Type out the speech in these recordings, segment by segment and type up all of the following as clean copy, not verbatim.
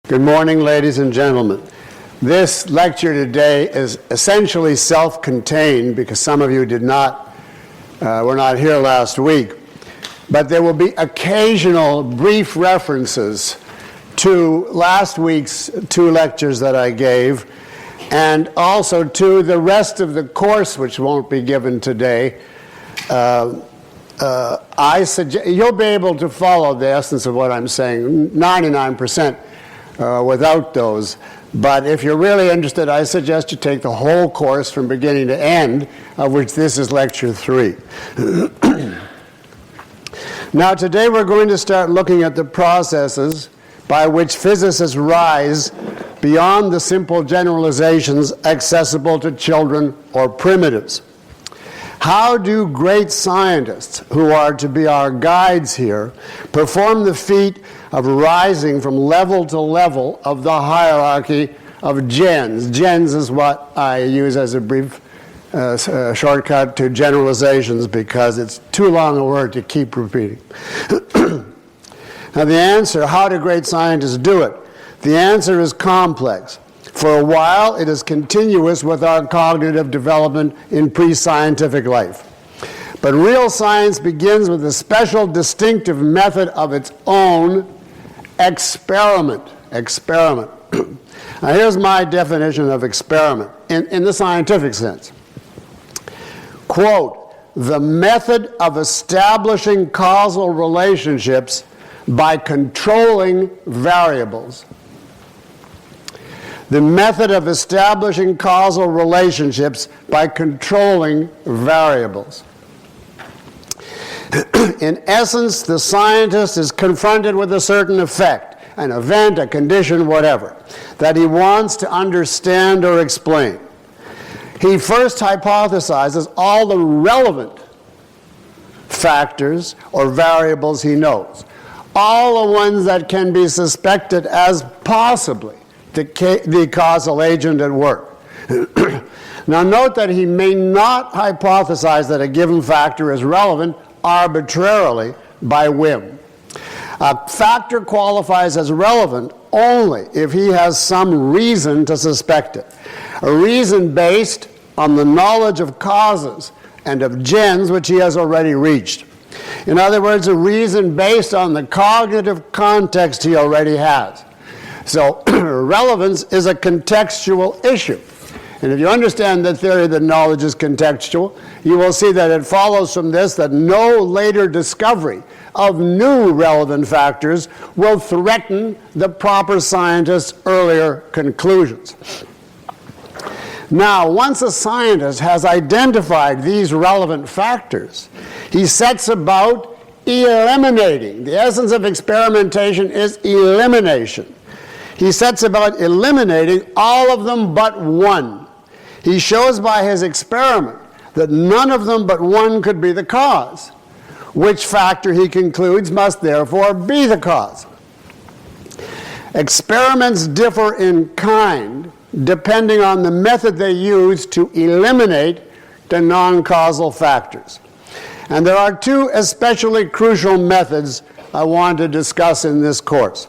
Good morning, ladies and gentlemen. This lecture today is essentially self-contained because some of you were not here last week. But there will be occasional brief references to last week's two lectures that I gave, and also to the rest of the course, which won't be given today. I suggest you'll be able to follow the essence of what I'm saying, 99%. Without those. But if you're really interested, I suggest you take the whole course from beginning to end, of which this is lecture 3. Now today we're going to start looking at the processes by which physicists rise beyond the simple generalizations accessible to children or primitives. How do great scientists, who are to be our guides here, perform the feat of rising from level to level of the hierarchy of gens? Gens is what I use as a brief shortcut to generalizations because it's too long a word to keep repeating. Now the answer, how do great scientists do it? The answer is complex. For a while, it is continuous with our cognitive development in pre-scientific life. But real science begins with a special distinctive method of its own, experiment. Experiment. Now here's my definition of experiment in the scientific sense. Quote, the method of establishing causal relationships by controlling variables. The method of establishing causal relationships by controlling variables. In essence, the scientist is confronted with a certain effect, an event, a condition, whatever, that he wants to understand or explain. He first hypothesizes all the relevant factors or variables he knows, all the ones that can be suspected as possibly the causal agent at work. Now note that he may not hypothesize that a given factor is relevant arbitrarily by whim. A factor qualifies as relevant only if he has some reason to suspect it. A reason based on the knowledge of causes and of gens which he has already reached. In other words, a reason based on the cognitive context he already has. So relevance is a contextual issue. And if you understand the theory that knowledge is contextual, you will see that it follows from this that no later discovery of new relevant factors will threaten the proper scientist's earlier conclusions. Now, once a scientist has identified these relevant factors, he sets about eliminating. The essence of experimentation is elimination. He sets about eliminating all of them but one. He shows by his experiment that none of them but one could be the cause, which factor he concludes must therefore be the cause. Experiments differ in kind depending on the method they use to eliminate the non-causal factors. And there are two especially crucial methods I want to discuss in this course.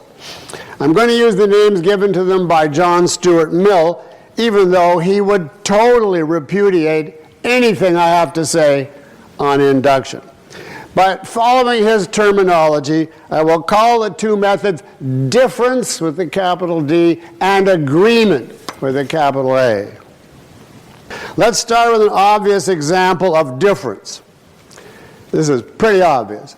I'm going to use the names given to them by John Stuart Mill, even though he would totally repudiate anything I have to say on induction. But following his terminology, I will call the two methods difference with the capital D and agreement with a capital A. Let's start with an obvious example of difference. This is pretty obvious.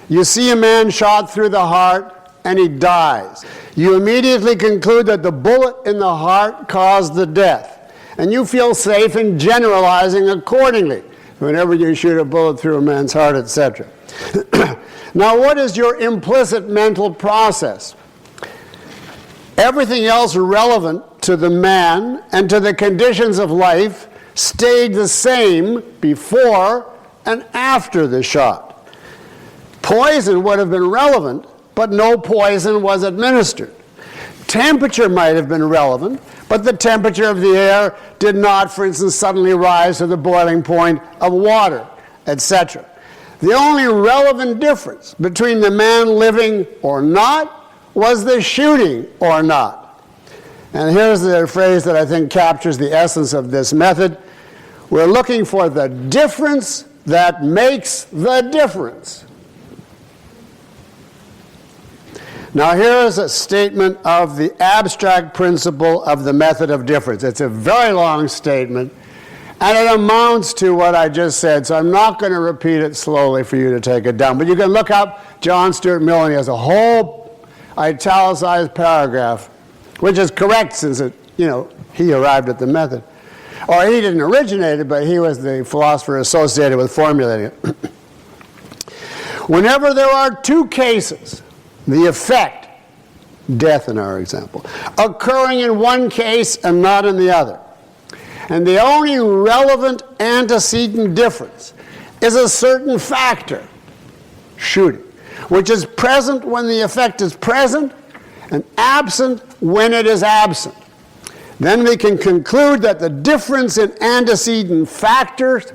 You see a man shot through the heart and he dies. You immediately conclude that the bullet in the heart caused the death. And you feel safe in generalizing accordingly whenever you shoot a bullet through a man's heart, etc. Now, what is your implicit mental process? Everything else relevant to the man and to the conditions of life stayed the same before and after the shot. Poison would have been relevant, but no poison was administered. Temperature might have been relevant, but the temperature of the air did not, for instance, suddenly rise to the boiling point of water, etc. The only relevant difference between the man living or not was the shooting or not? And here's the phrase that I think captures the essence of this method. We're looking for the difference that makes the difference. Now here's a statement of the abstract principle of the method of difference. It's a very long statement, and it amounts to what I just said, so I'm not going to repeat it slowly for you to take it down. But you can look up John Stuart Mill, and he has a whole italicized paragraph, which is correct since he arrived at the method. Or he didn't originate it, but he was the philosopher associated with formulating it. Whenever there are two cases, the effect, death in our example, occurring in one case and not in the other, and the only relevant antecedent difference is a certain factor, shooting, which is present when the effect is present and absent when it is absent, then we can conclude that the difference in antecedent factors,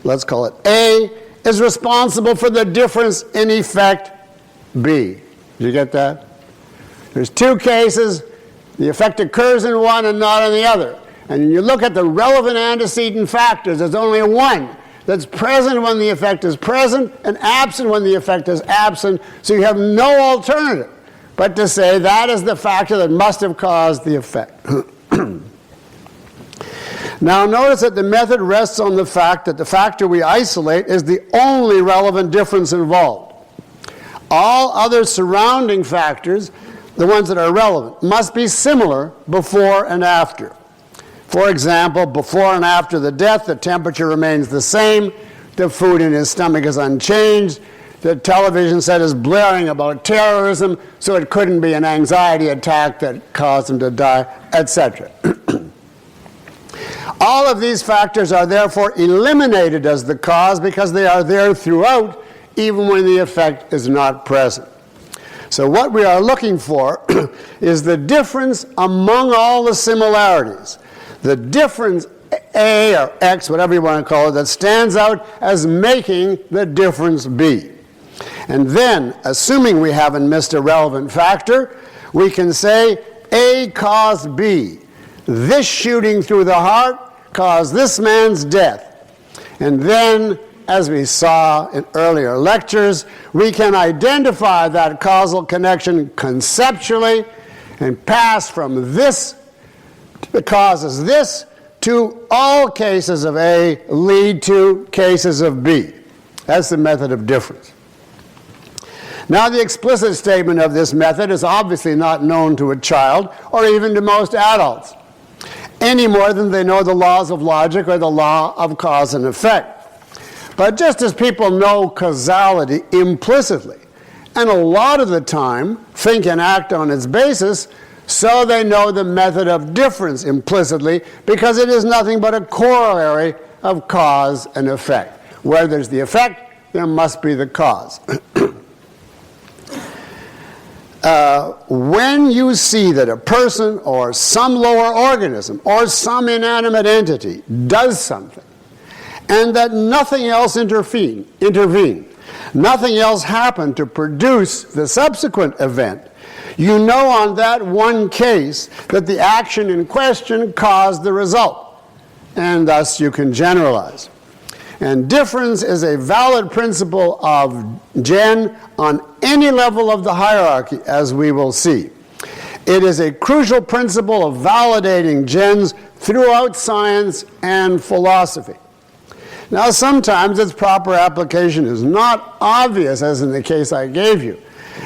let's call it A, is responsible for the difference in effect B. Did you get that? There's two cases. The effect occurs in one and not in the other. And when you look at the relevant antecedent factors, there's only one that's present when the effect is present and absent when the effect is absent. So you have no alternative but to say that is the factor that must have caused the effect. Now notice that the method rests on the fact that the factor we isolate is the only relevant difference involved. All other surrounding factors, the ones that are relevant, must be similar before and after. For example, before and after the death, the temperature remains the same, the food in his stomach is unchanged, the television set is blaring about terrorism, so it couldn't be an anxiety attack that caused him to die, etc. All of these factors are therefore eliminated as the cause because they are there throughout, even when the effect is not present. So what we are looking for is the difference among all the similarities. The difference A or X, whatever you want to call it, that stands out as making the difference B. And then, assuming we haven't missed a relevant factor, we can say A caused B. This shooting through the heart caused this man's death. And then, as we saw in earlier lectures, we can identify that causal connection conceptually and pass from this that causes this to all cases of A lead to cases of B. That's the method of difference. Now, the explicit statement of this method is obviously not known to a child or even to most adults, any more than they know the laws of logic or the law of cause and effect. But just as people know causality implicitly, and a lot of the time think and act on its basis, so they know the method of difference implicitly because it is nothing but a corollary of cause and effect. Where there's the effect, there must be the cause. When you see that a person or some lower organism or some inanimate entity does something, and that nothing else intervened, nothing else happened to produce the subsequent event, you know on that one case that the action in question caused the result, and thus you can generalize. And difference is a valid principle of Gen on any level of the hierarchy, as we will see. It is a crucial principle of validating gens throughout science and philosophy. Now, sometimes its proper application is not obvious, as in the case I gave you.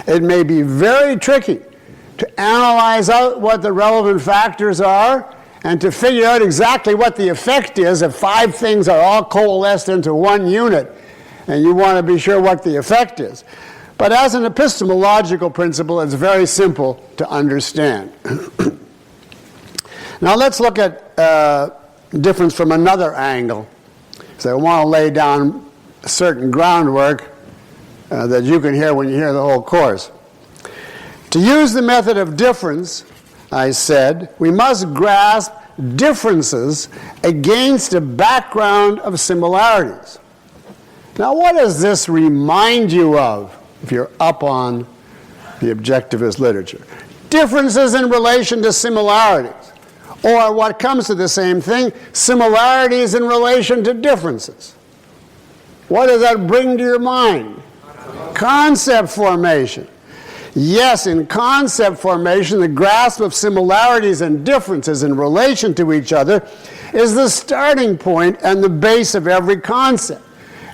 It may be very tricky to analyze out what the relevant factors are and to figure out exactly what the effect is if 5 things are all coalesced into one unit, and you want to be sure what the effect is. But as an epistemological principle, it's very simple to understand. Now let's look at difference from another angle. So I want to lay down certain groundwork that you can hear when you hear the whole course. To use the method of difference, I said, we must grasp differences against a background of similarities. Now, what does this remind you of, if you're up on the objectivist literature. Differences in relation to similarities, or what comes to the same thing, similarities in relation to differences. What does that bring to your mind? Concept formation. Yes, in concept formation, the grasp of similarities and differences in relation to each other is the starting point and the base of every concept.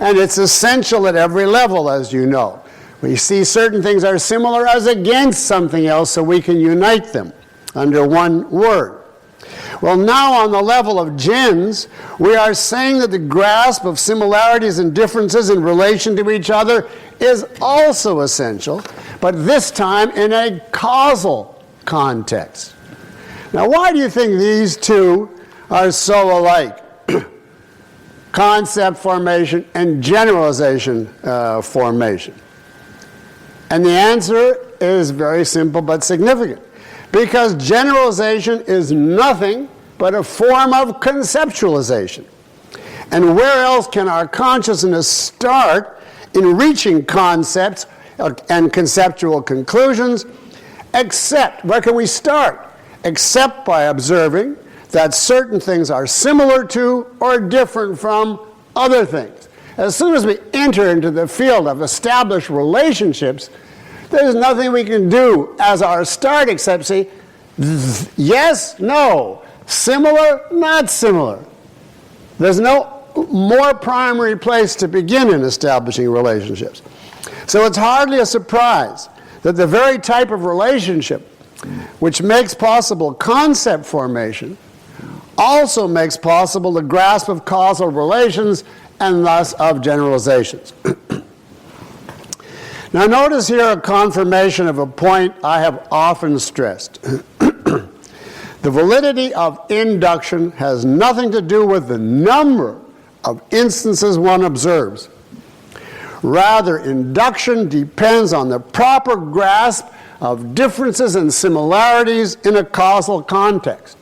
And it's essential at every level, as you know. We see certain things are similar as against something else, so we can unite them under one word. Well, now on the level of gens, we are saying that the grasp of similarities and differences in relation to each other is also essential, but this time in a causal context. Now, why do you think these two are so alike? Concept formation and generalization formation. And the answer is very simple but significant. Because generalization is nothing but a form of conceptualization. And where else can our consciousness start in reaching concepts and conceptual conclusions except, where can we start? Except by observing that certain things are similar to or different from other things. As soon as we enter into the field of established relationships, there's nothing we can do as our start except say, yes, no, similar, not similar. There's no more primary place to begin in establishing relationships. So it's hardly a surprise that the very type of relationship which makes possible concept formation also makes possible the grasp of causal relations and thus of generalizations. Now notice here a confirmation of a point I have often stressed. The validity of induction has nothing to do with the number of instances one observes. Rather, induction depends on the proper grasp of differences and similarities in a causal context.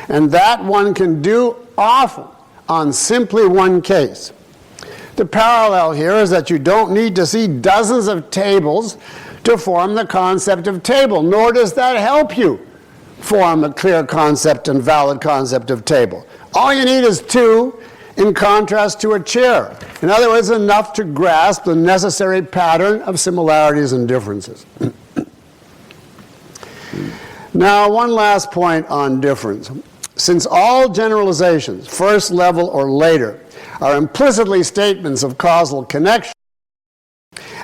And that one can do often on simply one case. The parallel here is that you don't need to see dozens of tables to form the concept of table, nor does that help you form a clear concept and valid concept of table. All you need is two, in contrast to a chair. In other words, enough to grasp the necessary pattern of similarities and differences. Now, one last point on difference. Since all generalizations, first level or later, are implicitly statements of causal connection,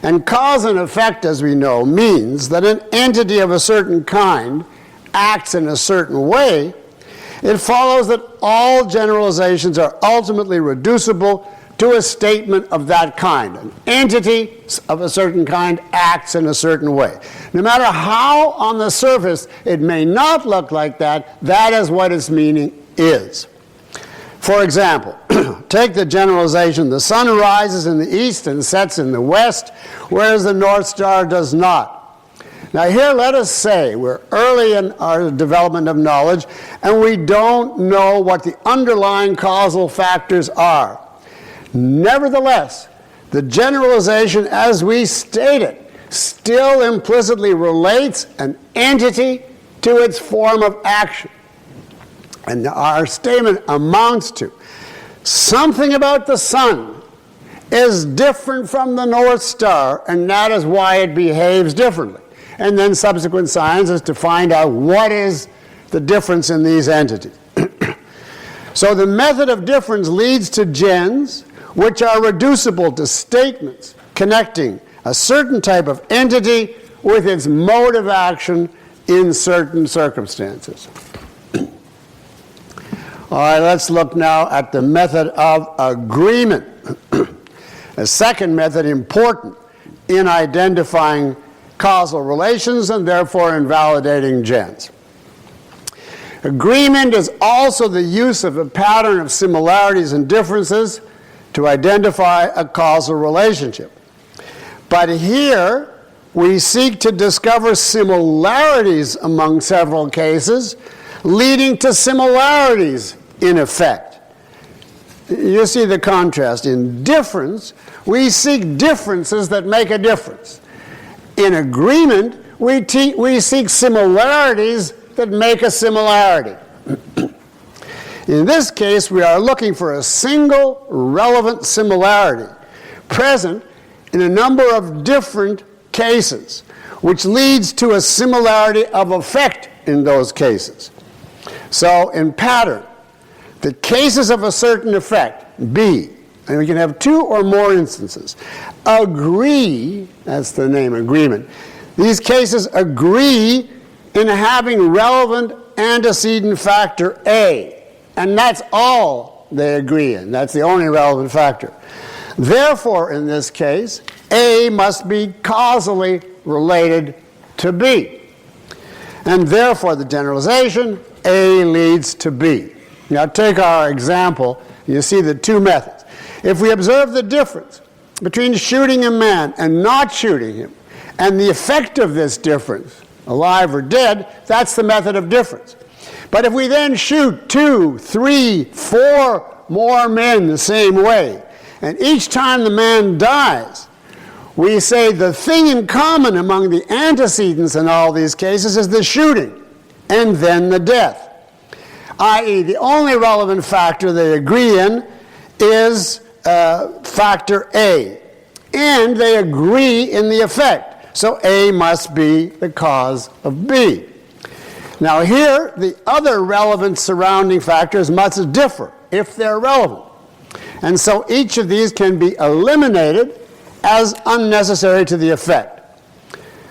and cause and effect, as we know, means that an entity of a certain kind acts in a certain way, it follows that all generalizations are ultimately reducible to a statement of that kind. An entity of a certain kind acts in a certain way. No matter how on the surface it may not look like that, that is what its meaning is. For example, take the generalization, the sun rises in the east and sets in the west, whereas the North Star does not. Now here let us say we're early in our development of knowledge and we don't know what the underlying causal factors are. Nevertheless, the generalization as we state it still implicitly relates an entity to its form of action. And our statement amounts to something about the sun is different from the North Star, and that is why it behaves differently. And then subsequent science is to find out what is the difference in these entities. So the method of difference leads to gens, which are reducible to statements connecting a certain type of entity with its mode of action in certain circumstances. All right, let's look now at the method of agreement. A second method important in identifying causal relations and therefore invalidating gens. Agreement is also the use of a pattern of similarities and differences to identify a causal relationship. But here we seek to discover similarities among several cases, leading to similarities in effect. You see the contrast. In difference, we seek differences that make a difference. In agreement, we seek similarities that make a similarity. In this case, we are looking for a single relevant similarity present in a number of different cases, which leads to a similarity of effect in those cases. So in pattern, the cases of a certain effect, B, and we can have two or more instances, agree, that's the name, agreement. These cases agree in having relevant antecedent factor A, and that's all they agree in. That's the only relevant factor. Therefore, in this case, A must be causally related to B. And therefore, the generalization, A leads to B. Now take our example. You see the two methods. If we observe the difference between shooting a man and not shooting him, and the effect of this difference, alive or dead, that's the method of difference. But if we then shoot 2, 3, 4 more men the same way, and each time the man dies, we say the thing in common among the antecedents in all these cases is the shooting, and then the death. I.e., the only relevant factor they agree in is factor A, and they agree in the effect. So A must be the cause of B. Now here, the other relevant surrounding factors must differ if they're relevant. And so each of these can be eliminated as unnecessary to the effect.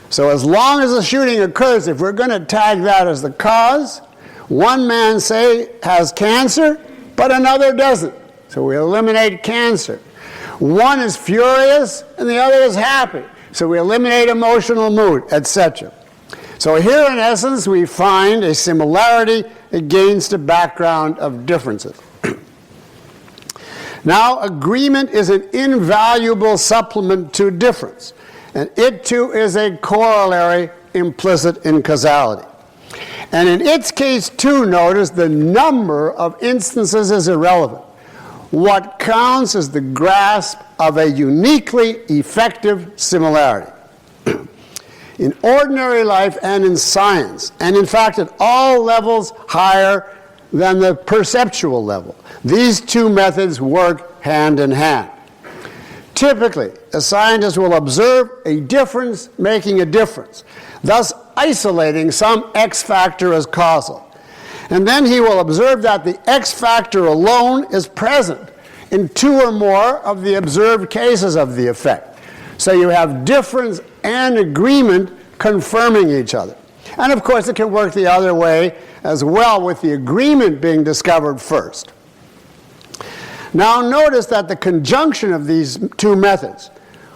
So as long as the shooting occurs, if we're going to tag that as the cause, one man, say, has cancer, but another doesn't. So we eliminate cancer. One is furious, and the other is happy. So we eliminate emotional mood, etc. So here, in essence, we find a similarity against a background of differences. Now, agreement is an invaluable supplement to difference, and it too is a corollary implicit in causality. And in its case, too, notice the number of instances is irrelevant. What counts is the grasp of a uniquely effective similarity. In ordinary life and in science, and in fact at all levels higher than the perceptual level, these two methods work hand in hand. Typically, a scientist will observe a difference making a difference, thus isolating some X factor as causal. And then he will observe that the X factor alone is present in two or more of the observed cases of the effect. So you have difference and agreement confirming each other. And of course, it can work the other way as well, with the agreement being discovered first. Now notice that the conjunction of these two methods,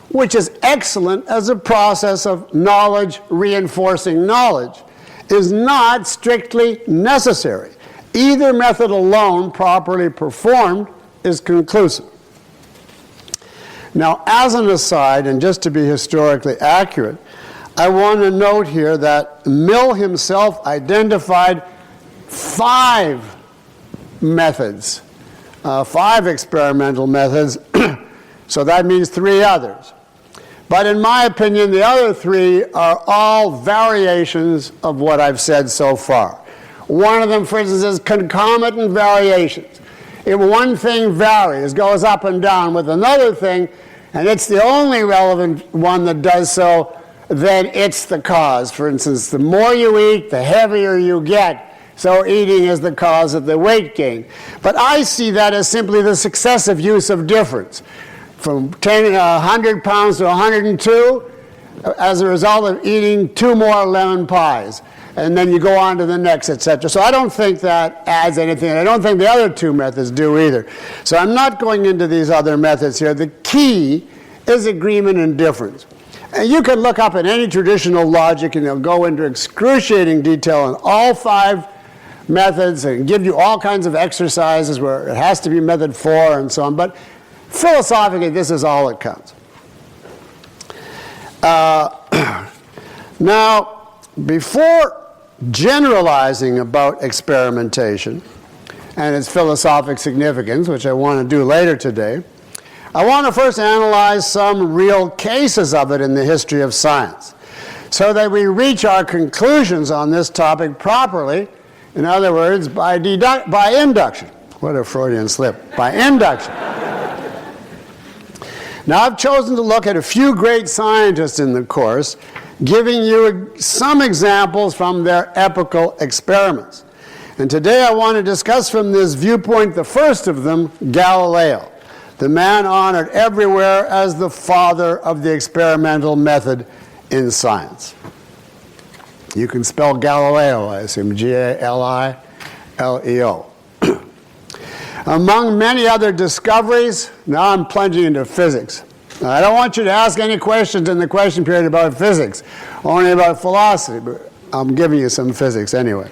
which is excellent as a process of knowledge reinforcing knowledge, is not strictly necessary. Either method alone, properly performed, is conclusive. Now, as an aside, and just to be historically accurate, I want to note here that Mill himself identified 5 methods, 5 experimental methods, so that means 3 others. But in my opinion, the other 3 are all variations of what I've said so far. One of them, for instance, is concomitant variations. If one thing varies, goes up and down with another thing, and it's the only relevant one that does so, then it's the cause. For instance, the more you eat, the heavier you get. So eating is the cause of the weight gain. But I see that as simply the successive use of difference. From 100 pounds to 102 as a result of eating 2 more lemon pies. And then you go on to the next, etc. So I don't think that adds anything. I don't think the other 2 methods do either. So I'm not going into these other methods here. The key is agreement and difference. And you can look up in any traditional logic and they'll go into excruciating detail on all 5 methods and give you all kinds of exercises where it has to be method 4 and so on. But philosophically, this is all that counts. Now, before generalizing about experimentation and its philosophic significance, which I want to do later today, I want to first analyze some real cases of it in the history of science. so that we reach our conclusions on this topic properly, in other words, by induction. What a Freudian slip. By induction. Now, I've chosen to look at a few great scientists in the course, giving you some examples from their epochal experiments. And today I want to discuss from this viewpoint the first of them, Galileo, the man honored everywhere as the father of the experimental method in science. You can spell Galileo, I assume, Galileo. Among many other discoveries, now I'm plunging into physics. Now, I don't want you to ask any questions in the question period about physics, only about philosophy, but I'm giving you some physics anyway.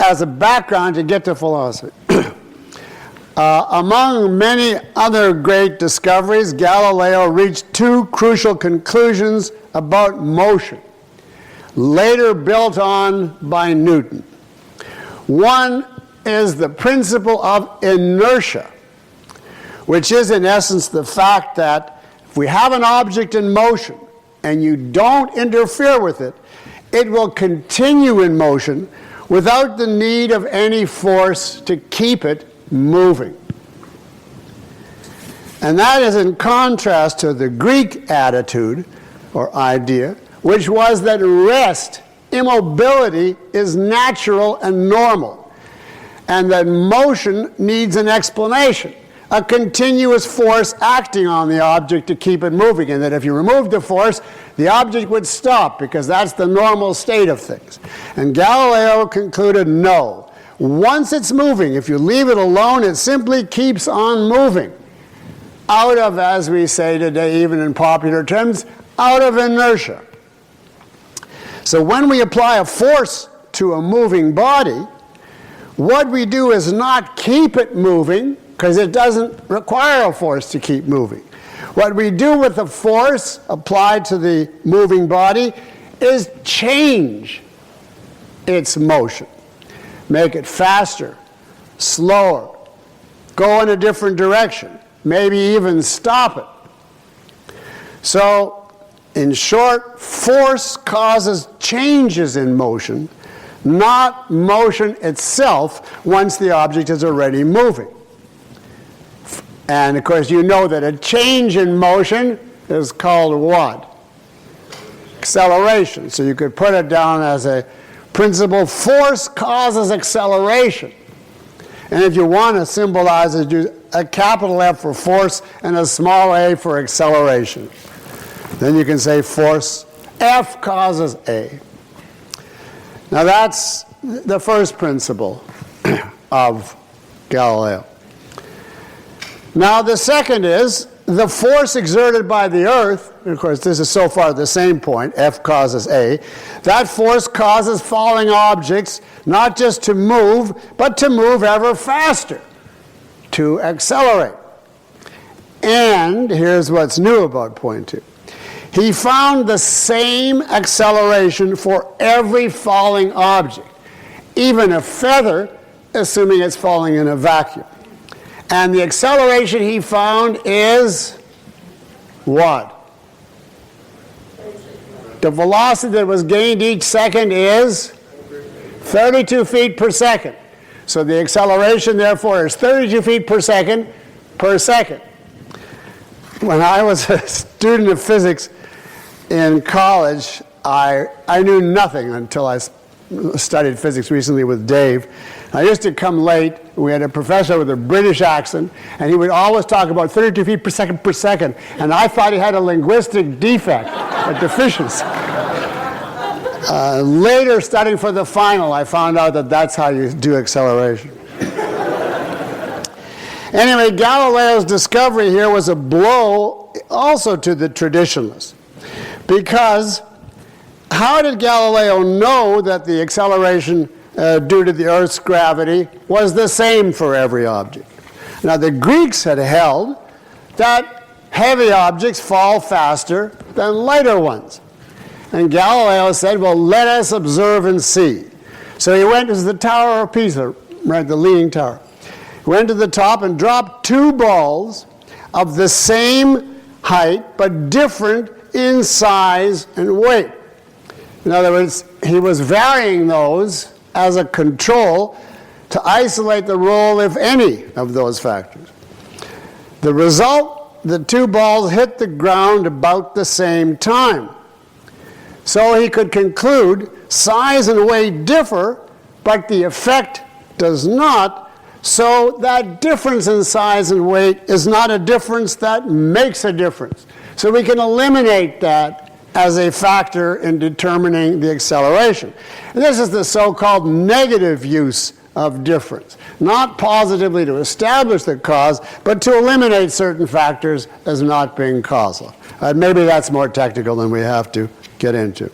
As a background to get to philosophy. Among many other great discoveries, Galileo reached two crucial conclusions about motion, later built on by Newton. One is the principle of inertia, which is in essence the fact that if we have an object in motion and you don't interfere with it, it will continue in motion without the need of any force to keep it moving. And that is in contrast to the Greek attitude or idea, which was that rest, immobility, is natural and normal, and that motion needs an explanation, a continuous force acting on the object to keep it moving, and that if you remove the force, the object would stop, because that's the normal state of things. And Galileo concluded, no. Once it's moving, if you leave it alone, it simply keeps on moving. Out of, as we say today, even in popular terms, out of inertia. So when we apply a force to a moving body, what we do is not keep it moving, because it doesn't require a force to keep moving. What we do with the force applied to the moving body is change its motion. Make it faster, slower, go in a different direction, maybe even stop it. So, in short, force causes changes in motion, not motion itself once the object is already moving. And of course you know that a change in motion is called what? Acceleration. So you could put it down as a principle, force causes acceleration. And if you want to symbolize it, do a capital F for force and a small a for acceleration. Then you can say force F causes A. Now that's the first principle of Galileo. Now the second is the force exerted by the Earth, and of course this is so far the same point, F causes A, that force causes falling objects not just to move, but to move ever faster, to accelerate. And here's what's new about point 2. He found the same acceleration for every falling object, even a feather, assuming it's falling in a vacuum. And the acceleration he found is what? The velocity that was gained each second is 32 feet per second. So the acceleration, therefore, is 32 feet per second. When I was a student of physics in college, I knew nothing until I studied physics recently with Dave. I used to come late. We had a professor with a British accent, and he would always talk about 32 feet per second, and I thought he had a linguistic defect, a deficiency. Later, studying for the final, I found out that that's how you do acceleration. Anyway, Galileo's discovery here was a blow also to the traditionalists, because how did Galileo know that the acceleration due to the Earth's gravity was the same for every object? Now, the Greeks had held that heavy objects fall faster than lighter ones. And Galileo said, well, let us observe and see. So he went to the Tower of Pisa, right, the Leaning Tower. He went to the top and dropped two balls of the same height, but different in size and weight. In other words, he was varying those as a control to isolate the role, if any, of those factors. The result, the two balls hit the ground about the same time. So he could conclude size and weight differ, but the effect does not, so that difference in size and weight is not a difference that makes a difference. So we can eliminate that as a factor in determining the acceleration. And this is the so-called negative use of difference. Not positively to establish the cause, but to eliminate certain factors as not being causal. Maybe that's more technical than we have to get into.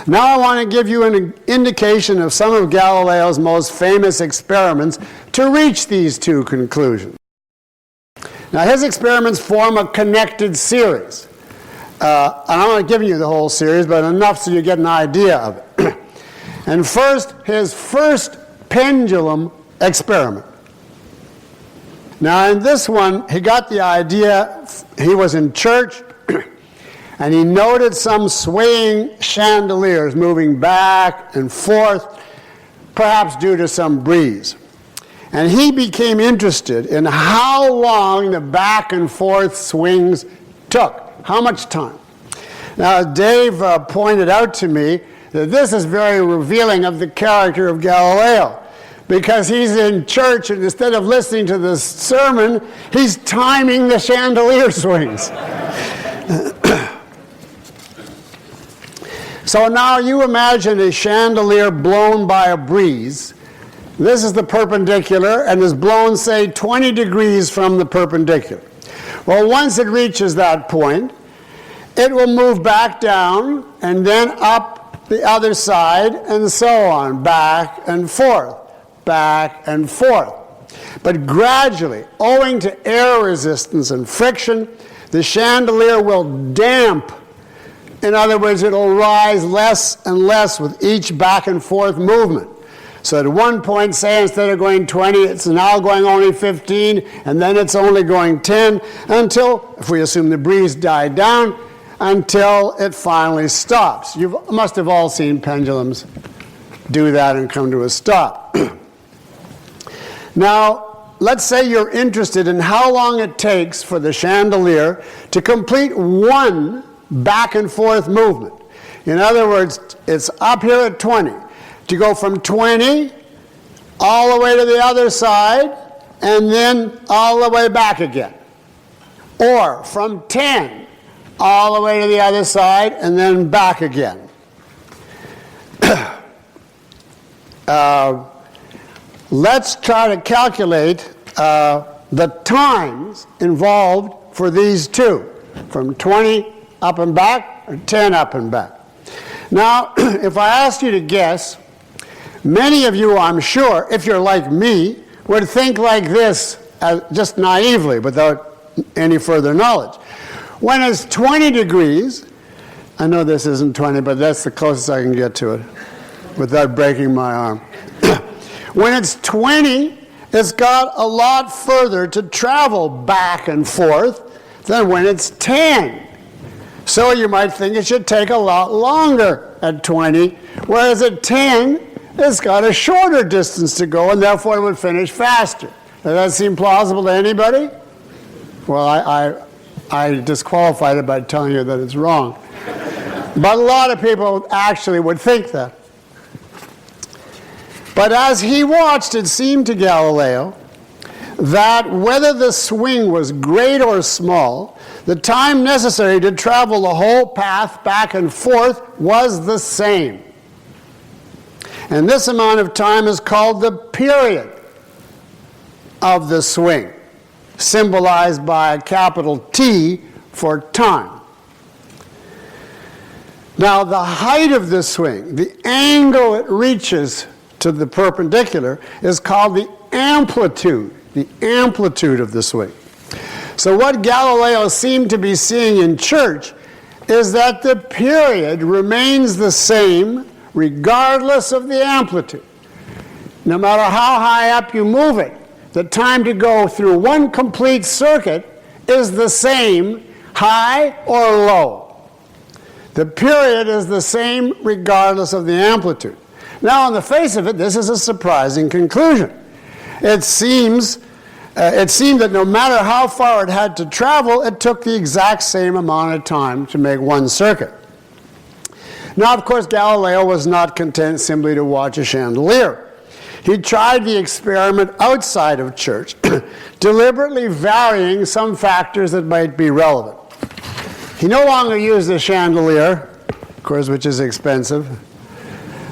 Now I want to give you an indication of some of Galileo's most famous experiments to reach these two conclusions. Now his experiments form a connected series. And I'm not giving you the whole series, but enough so you get an idea of it. And first, his first pendulum experiment. Now in this one, he got the idea, he was in church, and he noted some swaying chandeliers moving back and forth, perhaps due to some breeze. And he became interested in how long the back and forth swings took. How much time? Now, Dave pointed out to me that this is very revealing of the character of Galileo, because he's in church and instead of listening to the sermon, he's timing the chandelier swings. So now you imagine a chandelier blown by a breeze. This is the perpendicular and is blown, say, 20 degrees from the perpendicular. Well, once it reaches that point, it will move back down and then up the other side and so on, back and forth, back and forth. But gradually, owing to air resistance and friction, the chandelier will damp. In other words, it'll rise less and less with each back and forth movement. So at one point, say, instead of going 20, it's now going only 15, and then it's only going 10, until, if we assume the breeze died down, until it finally stops. You must have all seen pendulums do that and come to a stop. Now, let's say you're interested in how long it takes for the chandelier to complete one back and forth movement. In other words, it's up here at 20. To go from 20 all the way to the other side and then all the way back again. Or from 10 all the way to the other side and then back again. Let's try to calculate the times involved for these two, from 20 up and back or 10 up and back. Now, if I asked you to guess, many of you, I'm sure, if you're like me, would think like this, just naively, without any further knowledge. When it's 20 degrees, I know this isn't 20, but that's the closest I can get to it, without breaking my arm. When it's 20, it's got a lot further to travel back and forth than when it's 10. So you might think it should take a lot longer at 20, whereas at 10, it's got a shorter distance to go, and therefore it would finish faster. Does that seem plausible to anybody? Well, I disqualified it by telling you that it's wrong. But a lot of people actually would think that. But as he watched, it seemed to Galileo that whether the swing was great or small, the time necessary to travel the whole path back and forth was the same. And this amount of time is called the period of the swing, symbolized by a capital T for time. Now, the height of the swing, the angle it reaches to the perpendicular, is called the amplitude of the swing. So what Galileo seemed to be seeing in church is that the period remains the same regardless of the amplitude. No matter how high up you move it, the time to go through one complete circuit is the same, high or low. The period is the same regardless of the amplitude. Now, on the face of it, this is a surprising conclusion. It seemed that no matter how far it had to travel, it took the exact same amount of time to make one circuit. Now, of course, Galileo was not content simply to watch a chandelier. He tried the experiment outside of church, deliberately varying some factors that might be relevant. He no longer used the chandelier, of course, which is expensive,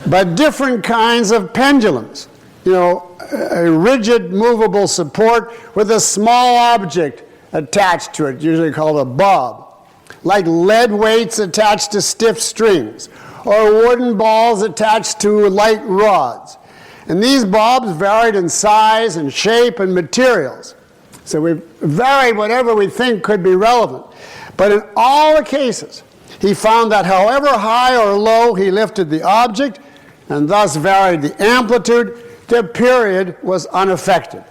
but different kinds of pendulums. You know, a rigid, movable support with a small object attached to it, usually called a bob, like lead weights attached to stiff strings, or wooden balls attached to light rods. And these bobs varied in size and shape and materials. So we varied whatever we think could be relevant. But in all the cases, he found that however high or low he lifted the object, and thus varied the amplitude, the period was unaffected.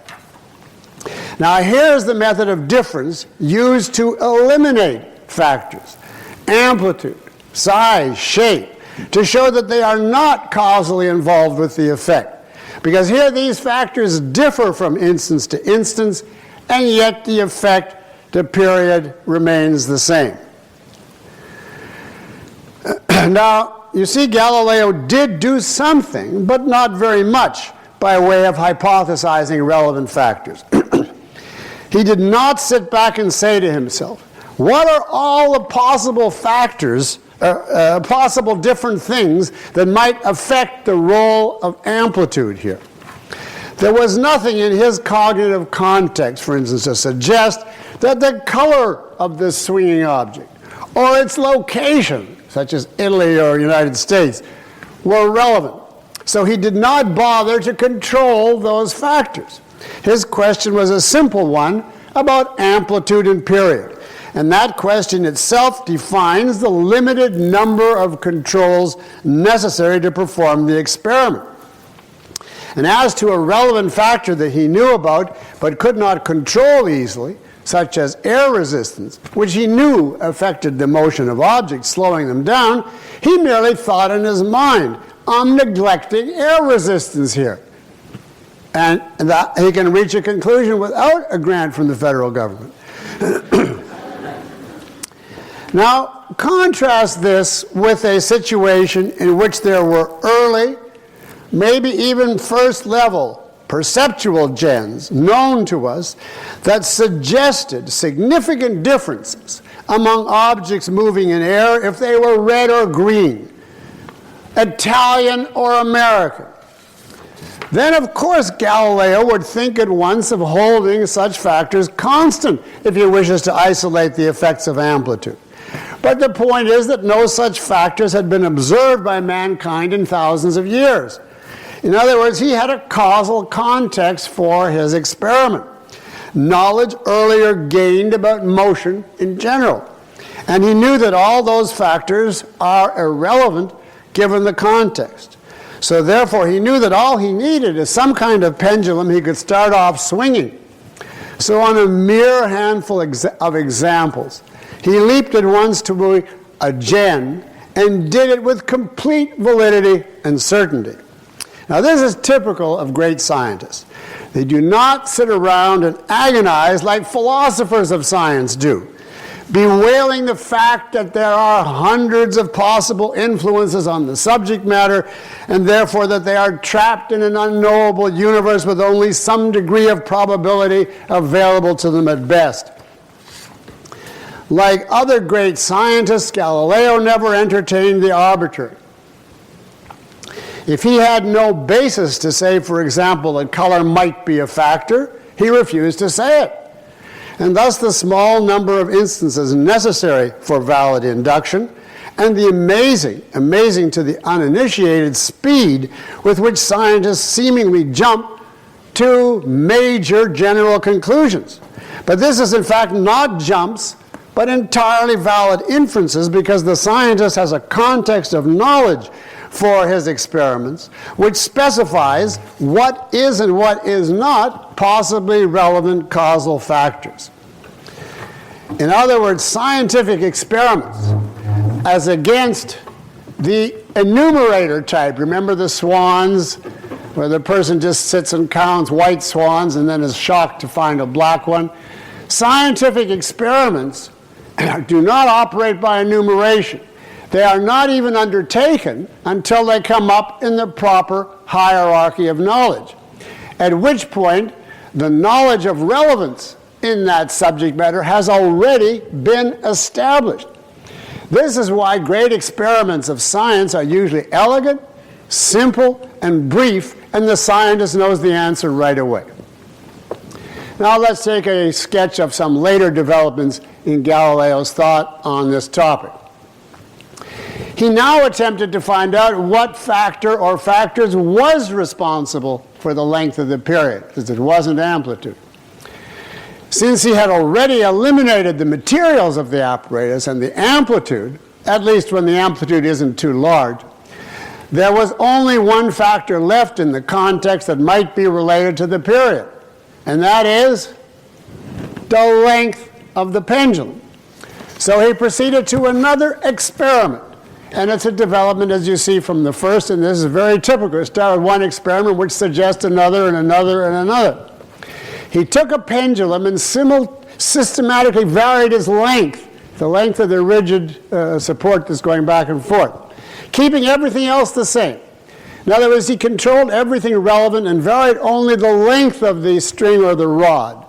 Now here's the method of difference used to eliminate factors, amplitude, size, shape, to show that they are not causally involved with the effect. Because here these factors differ from instance to instance, and yet the effect, the period, remains the same. Now, you see, Galileo did do something, but not very much, by way of hypothesizing relevant factors. He did not sit back and say to himself, what are all the possible factors, possible different things that might affect the role of amplitude here? There was nothing in his cognitive context, for instance, to suggest that the color of this swinging object or its location, such as Italy or United States, were relevant. So he did not bother to control those factors. His question was a simple one about amplitude and period. And that question itself defines the limited number of controls necessary to perform the experiment. And as to a relevant factor that he knew about but could not control easily, such as air resistance, which he knew affected the motion of objects, slowing them down, he merely thought in his mind, I'm neglecting air resistance here. And that he can reach a conclusion without a grant from the federal government. Now, contrast this with a situation in which there were early, maybe even first-level perceptual gens known to us that suggested significant differences among objects moving in air if they were red or green, Italian or American. Then, of course, Galileo would think at once of holding such factors constant if he wishes to isolate the effects of amplitude. But the point is that no such factors had been observed by mankind in thousands of years. In other words, he had a causal context for his experiment. Knowledge earlier gained about motion in general. And he knew that all those factors are irrelevant given the context. So therefore, he knew that all he needed is some kind of pendulum he could start off swinging. So on a mere handful of examples, he leaped at once to a gen and did it with complete validity and certainty. Now, this is typical of great scientists. They do not sit around and agonize like philosophers of science do, bewailing the fact that there are hundreds of possible influences on the subject matter, and therefore that they are trapped in an unknowable universe with only some degree of probability available to them at best. Like other great scientists, Galileo never entertained the arbitrary. If he had no basis to say, for example, that color might be a factor, he refused to say it. And thus the small number of instances necessary for valid induction, and the amazing to the uninitiated speed with which scientists seemingly jump to major general conclusions. But this is in fact not jumps, but entirely valid inferences, because the scientist has a context of knowledge for his experiments, which specifies what is and what is not possibly relevant causal factors. In other words, scientific experiments as against the enumerator type. Remember the swans, where the person just sits and counts white swans and then is shocked to find a black one? Scientific experiments do not operate by enumeration. They are not even undertaken until they come up in the proper hierarchy of knowledge, at which point the knowledge of relevance in that subject matter has already been established. This is why great experiments of science are usually elegant, simple, and brief, and the scientist knows the answer right away. Now let's take a sketch of some later developments in Galileo's thought on this topic. He now attempted to find out what factor or factors was responsible for the length of the period, because it wasn't amplitude. Since he had already eliminated the materials of the apparatus and the amplitude, at least when the amplitude isn't too large, there was only one factor left in the context that might be related to the period, and that is the length of the pendulum. So he proceeded to another experiment. And it's a development, as you see from the first, and this is very typical. It started with one experiment which suggests another and another and another. He took a pendulum and systematically varied its length, the length of the rigid support that's going back and forth, keeping everything else the same. In other words, he controlled everything relevant and varied only the length of the string or the rod,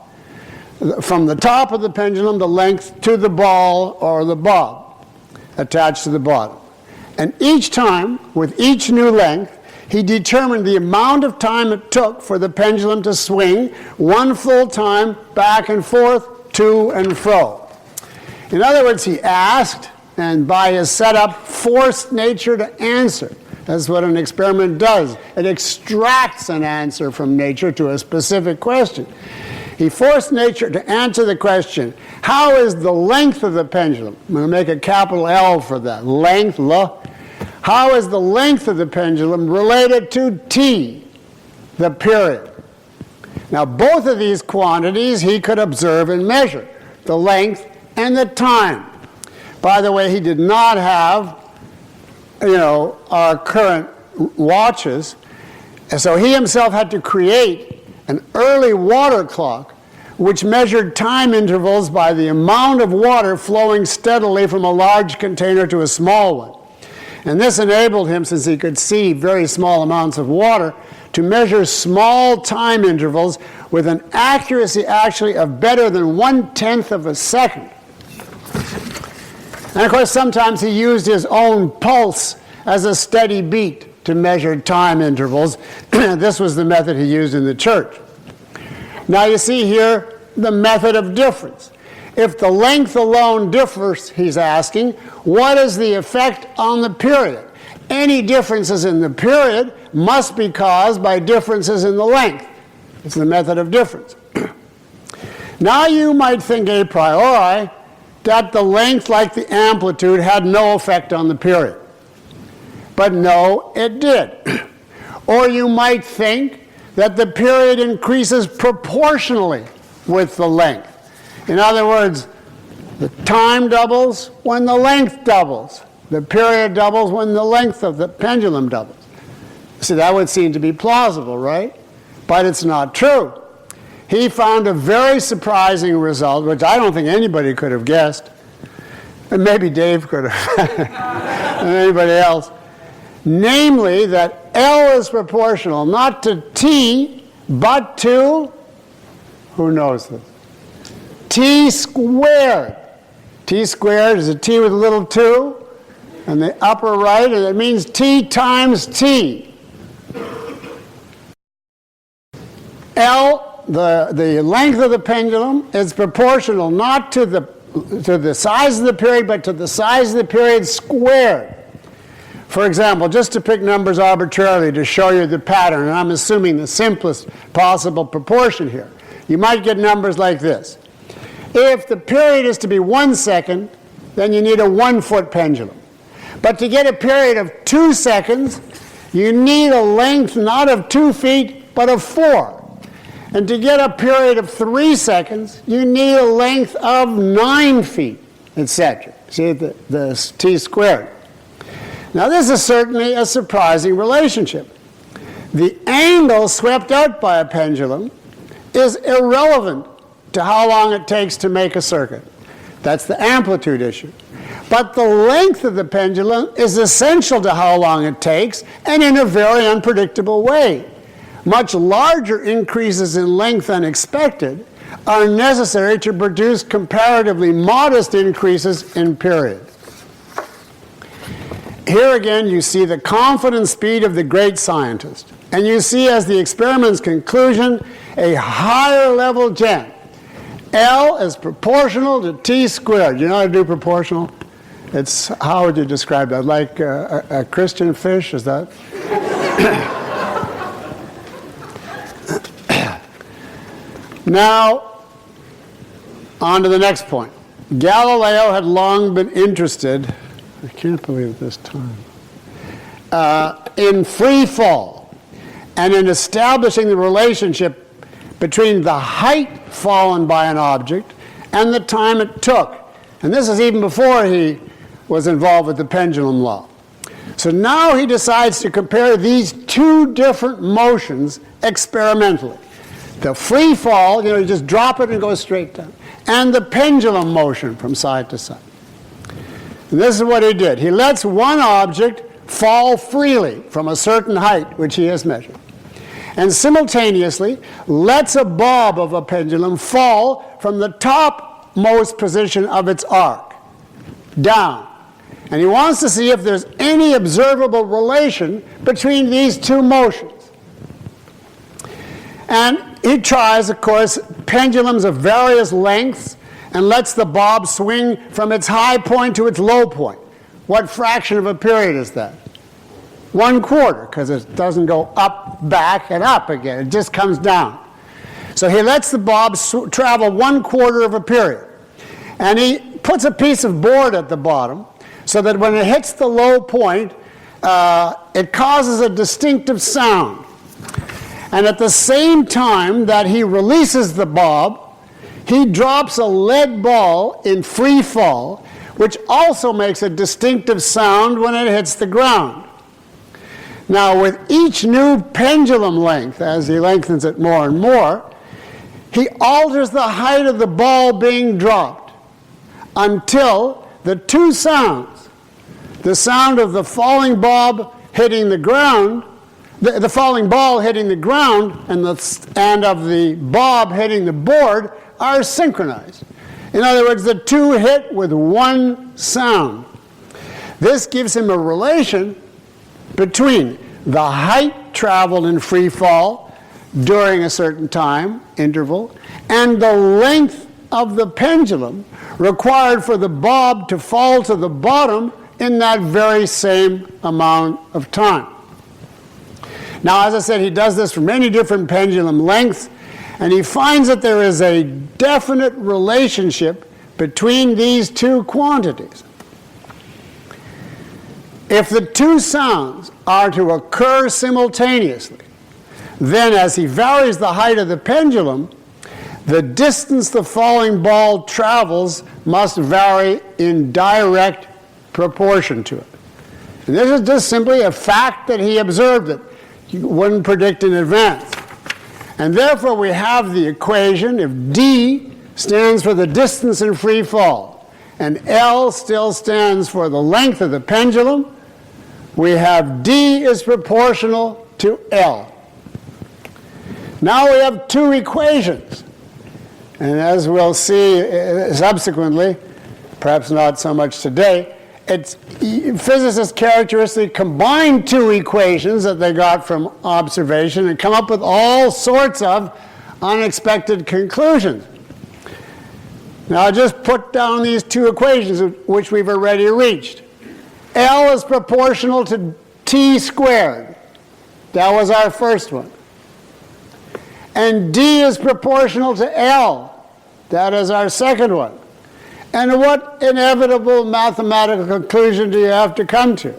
from the top of the pendulum, the length to the ball or the bob attached to the bottom. And each time, with each new length, he determined the amount of time it took for the pendulum to swing one full time back and forth, to and fro. In other words, he asked, and by his setup, forced nature to answer. That's what an experiment does. It extracts an answer from nature to a specific question. He forced nature to answer the question, how is the length of the pendulum? I'm going to make a capital L for that. Length, L. How is the length of the pendulum related to t, the period? Now, both of these quantities he could observe and measure, the length and the time. By the way, he did not have, our current watches, and so he himself had to create an early water clock which measured time intervals by the amount of water flowing steadily from a large container to a small one. And this enabled him, since he could see very small amounts of water, to measure small time intervals with an accuracy actually of better than 1/10 of a second. And of course, sometimes he used his own pulse as a steady beat to measure time intervals. This was the method he used in the church. Now you see here the method of difference. If the length alone differs, he's asking, what is the effect on the period? Any differences in the period must be caused by differences in the length. It's the method of difference. Now you might think a priori that the length, like the amplitude, had no effect on the period. But no, it did. Or you might think that the period increases proportionally with the length. In other words, the time doubles when the length doubles. The period doubles when the length of the pendulum doubles. See, that would seem to be plausible, right? But it's not true. He found a very surprising result, which I don't think anybody could have guessed. And maybe Dave could have, and anybody else. Namely, that L is proportional not to T, but to, who knows this? T squared. T squared is a T with a little 2, and the upper right, and it means T times T. L, the length of the pendulum, is proportional not to the size of the period, but to the size of the period squared. For example, just to pick numbers arbitrarily to show you the pattern, and I'm assuming the simplest possible proportion here, you might get numbers like this. If the period is to be 1 second, then you need a 1-foot pendulum. But to get a period of 2 seconds, you need a length not of 2 feet, but of 4. And to get a period of 3 seconds, you need a length of 9 feet, etc. See, the t squared. Now, this is certainly a surprising relationship. The angle swept out by a pendulum is irrelevant to how long it takes to make a circuit. That's the amplitude issue. But the length of the pendulum is essential to how long it takes, and in a very unpredictable way. Much larger increases in length than expected are necessary to produce comparatively modest increases in period. Here again you see the confident speed of the great scientist. And you see as the experiment's conclusion a higher level gen. L is proportional to t squared. You know how to do proportional? It's, how would you describe that? Like a Christian fish, is that? Now, on to the next point. Galileo had long been interested, I can't believe this time, in free fall and in establishing the relationship between the height fallen by an object and the time it took. And this is even before he was involved with the pendulum law. So now he decides to compare these two different motions experimentally. The free fall, you just drop it and go straight down, and the pendulum motion from side to side. And this is what he did. He lets one object fall freely from a certain height, which he has measured, and simultaneously lets a bob of a pendulum fall from the topmost position of its arc down. And he wants to see if there's any observable relation between these two motions. And he tries, of course, pendulums of various lengths and lets the bob swing from its high point to its low point. What fraction of a period is that? 1/4, because it doesn't go up, back, and up again. It just comes down. So he lets the bob travel 1/4 of a period. And he puts a piece of board at the bottom so that when it hits the low point, it causes a distinctive sound. And at the same time that he releases the bob, he drops a lead ball in free fall, which also makes a distinctive sound when it hits the ground. Now, with each new pendulum length, as he lengthens it more and more, he alters the height of the ball being dropped until the two sounds, the sound of the falling bob hitting the ground, the falling ball hitting the ground, and of the bob hitting the board, are synchronized. In other words, the two hit with one sound. This gives him a relation between the height traveled in free fall during a certain time interval and the length of the pendulum required for the bob to fall to the bottom in that very same amount of time. Now, as I said, he does this for many different pendulum lengths, and he finds that there is a definite relationship between these two quantities. If the two sounds are to occur simultaneously, then as he varies the height of the pendulum, the distance the falling ball travels must vary in direct proportion to it. And this is just simply a fact that he observed that you wouldn't predict in advance. And therefore we have the equation, if D stands for the distance in free fall, and L still stands for the length of the pendulum, we have D is proportional to L. Now we have two equations. And as we'll see subsequently, perhaps not so much today, physicists characteristically combine two equations that they got from observation and come up with all sorts of unexpected conclusions. Now I'll just put down these two equations which we've already reached. L is proportional to t squared. That was our first one. And D is proportional to L. That is our second one. And what inevitable mathematical conclusion do you have to come to?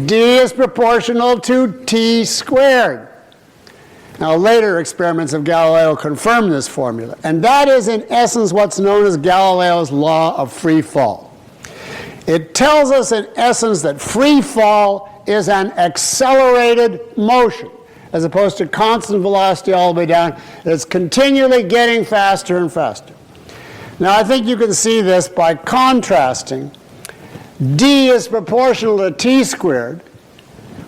D is proportional to t squared. Now, later experiments of Galileo confirm this formula, and that is in essence what's known as Galileo's law of free fall. It tells us in essence that free fall is an accelerated motion, as opposed to constant velocity all the way down. It's continually getting faster and faster. Now, I think you can see this by contrasting d is proportional to t squared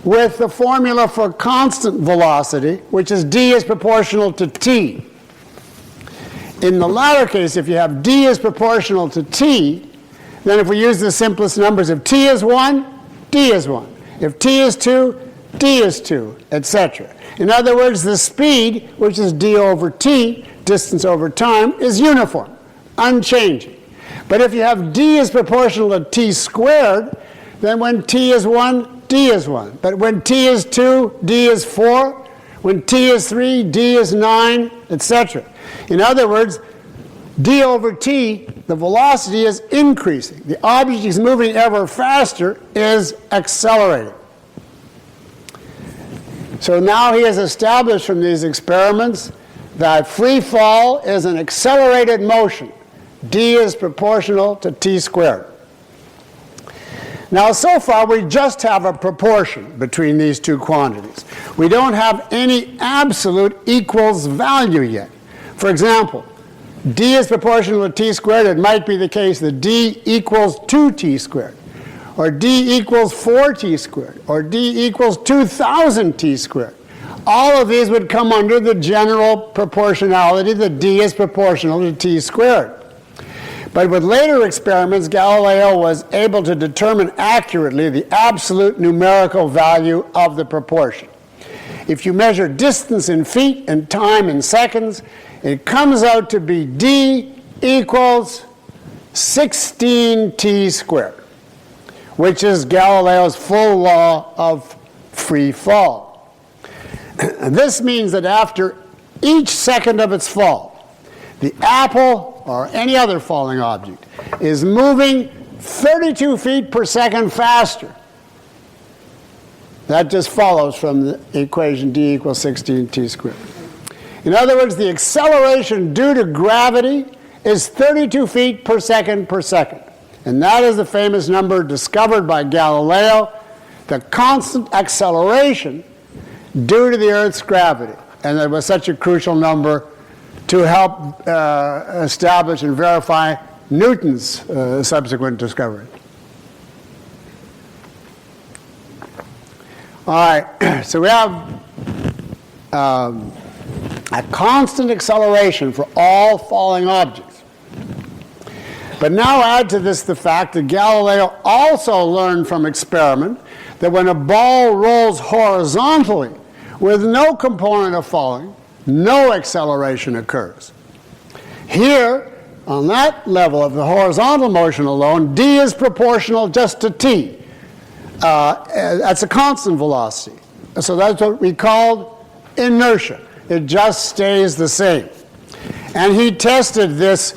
with the formula for constant velocity, which is d is proportional to t. In the latter case, if you have d is proportional to t, then if we use the simplest numbers, if t is 1, d is 1. If t is 2, d is 2, etc. In other words, the speed, which is d over t, distance over time, is uniform, unchanging. But if you have d is proportional to t squared, then when t is 1, d is 1. But when t is 2, d is 4. When t is 3, d is 9, etc. In other words, d over t, the velocity is increasing. The object is moving ever faster, is accelerating. So now he has established from these experiments that free fall is an accelerated motion. D is proportional to t squared. Now, so far, we just have a proportion between these two quantities. We don't have any absolute equals value yet. For example, d is proportional to t squared. It might be the case that d equals 2t squared, or d equals 4t squared, or d equals 2,000 t squared. All of these would come under the general proportionality that d is proportional to t squared. But with later experiments, Galileo was able to determine accurately the absolute numerical value of the proportion. If you measure distance in feet and time in seconds, it comes out to be d equals 16t squared, which is Galileo's full law of free fall. And this means that after each second of its fall, the apple or any other falling object is moving 32 feet per second faster. That just follows from the equation d equals 16t squared. In other words, the acceleration due to gravity is 32 feet per second per second. And that is the famous number discovered by Galileo, the constant acceleration due to the Earth's gravity. And it was such a crucial number to help establish and verify Newton's subsequent discovery. All right, so we have a constant acceleration for all falling objects. But now add to this the fact that Galileo also learned from experiment that when a ball rolls horizontally with no component of falling, no acceleration occurs. Here, on that level of the horizontal motion alone, d is proportional just to t. That's a constant velocity. So that's what we called inertia. It just stays the same. And he tested this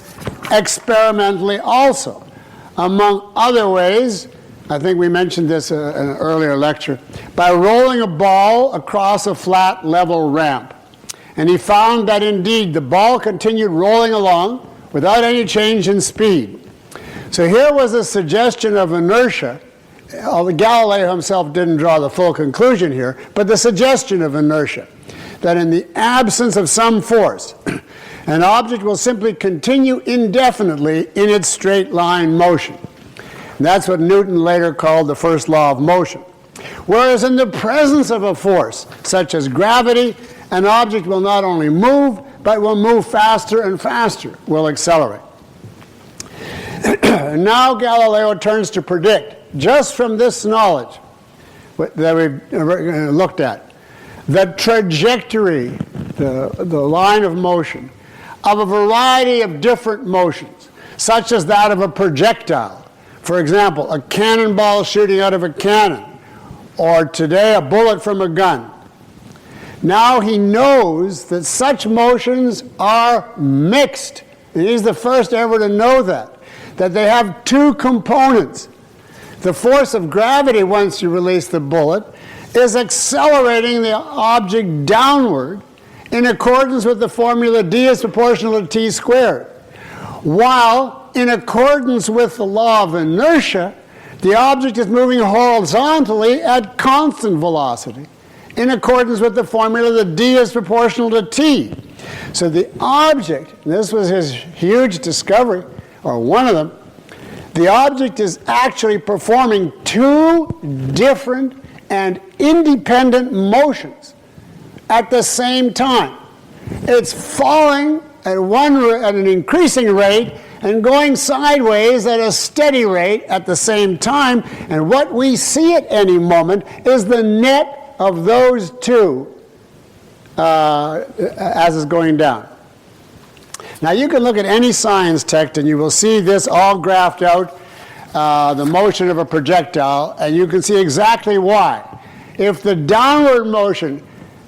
experimentally also. Among other ways, I think we mentioned this in an earlier lecture, by rolling a ball across a flat level ramp. And he found that indeed the ball continued rolling along without any change in speed. So here was a suggestion of inertia. Galileo himself didn't draw the full conclusion here, but the suggestion of inertia, that in the absence of some force, an object will simply continue indefinitely in its straight line motion. And that's what Newton later called the first law of motion. Whereas in the presence of a force, such as gravity, an object will not only move, but will move faster and faster, will accelerate. Now Galileo turns to predict, just from this knowledge that we've looked at, the trajectory, the line of motion, of a variety of different motions, such as that of a projectile. For example, a cannonball shooting out of a cannon, or today a bullet from a gun. Now he knows that such motions are mixed. And he's the first ever to know that they have two components. The force of gravity, once you release the bullet, is accelerating the object downward, in accordance with the formula d is proportional to t squared, while in accordance with the law of inertia, the object is moving horizontally at constant velocity, in accordance with the formula that d is proportional to t. So the object, and this was his huge discovery, or one of them, the object is actually performing two different and independent motions at the same time. It's falling at an increasing rate and going sideways at a steady rate at the same time, and what we see at any moment is the net of those two as it's going down. Now you can look at any science text and you will see this all graphed out, the motion of a projectile, and you can see exactly why. If the downward motion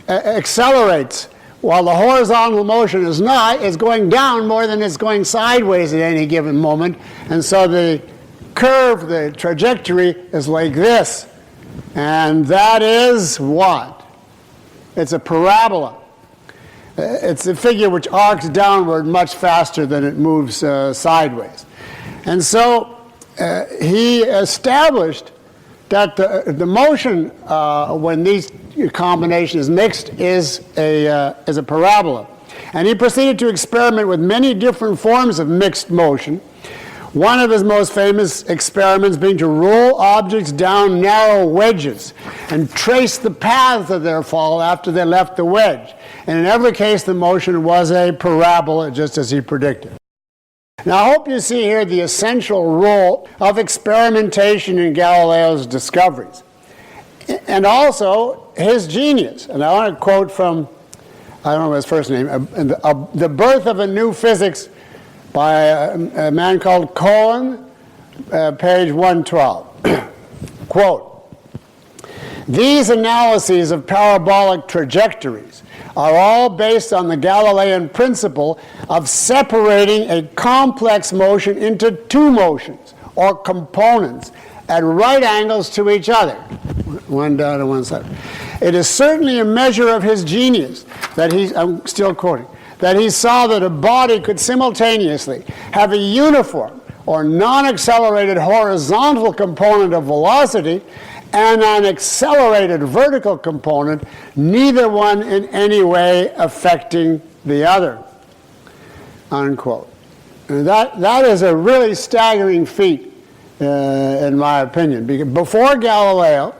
accelerates while the horizontal motion is not, it's going down more than it's going sideways at any given moment, and so the curve, the trajectory is like this, and that is what? It's a parabola. It's a figure which arcs downward much faster than it moves sideways. And so he established that the motion when these combination is mixed is a parabola. And he proceeded to experiment with many different forms of mixed motion. One of his most famous experiments being to roll objects down narrow wedges and trace the paths of their fall after they left the wedge. And in every case, the motion was a parabola, just as he predicted. Now, I hope you see here the essential role of experimentation in Galileo's discoveries, and also his genius. And I want to quote from, I don't know his first name, The Birth of a New Physics by a man called Cohen, page 112. Quote, "These analyses of parabolic trajectories are all based on the Galilean principle of separating a complex motion into two motions, or components, at right angles to each other." One down and one side. "It is certainly a measure of his genius that I'm still quoting, that he saw that a body could simultaneously have a uniform or non-accelerated horizontal component of velocity and an accelerated vertical component, neither one in any way affecting the other." Unquote. And that is a really staggering feat, in my opinion. Because before Galileo,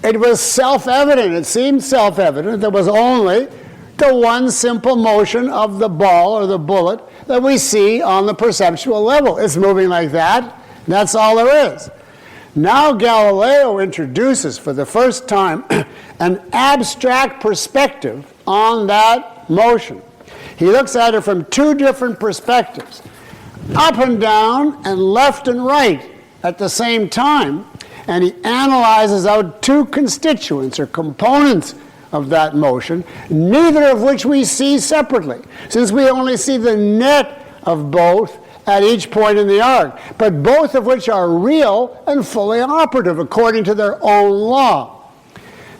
it was self-evident, it seemed self-evident, there was only the one simple motion of the ball or the bullet that we see on the perceptual level. It's moving like that. That's all there is. Now Galileo introduces for the first time an abstract perspective on that motion. He looks at it from two different perspectives, up and down and left and right at the same time, and he analyzes out two constituents or components of that motion, neither of which we see separately, since we only see the net of both at each point in the arc, but both of which are real and fully operative according to their own law.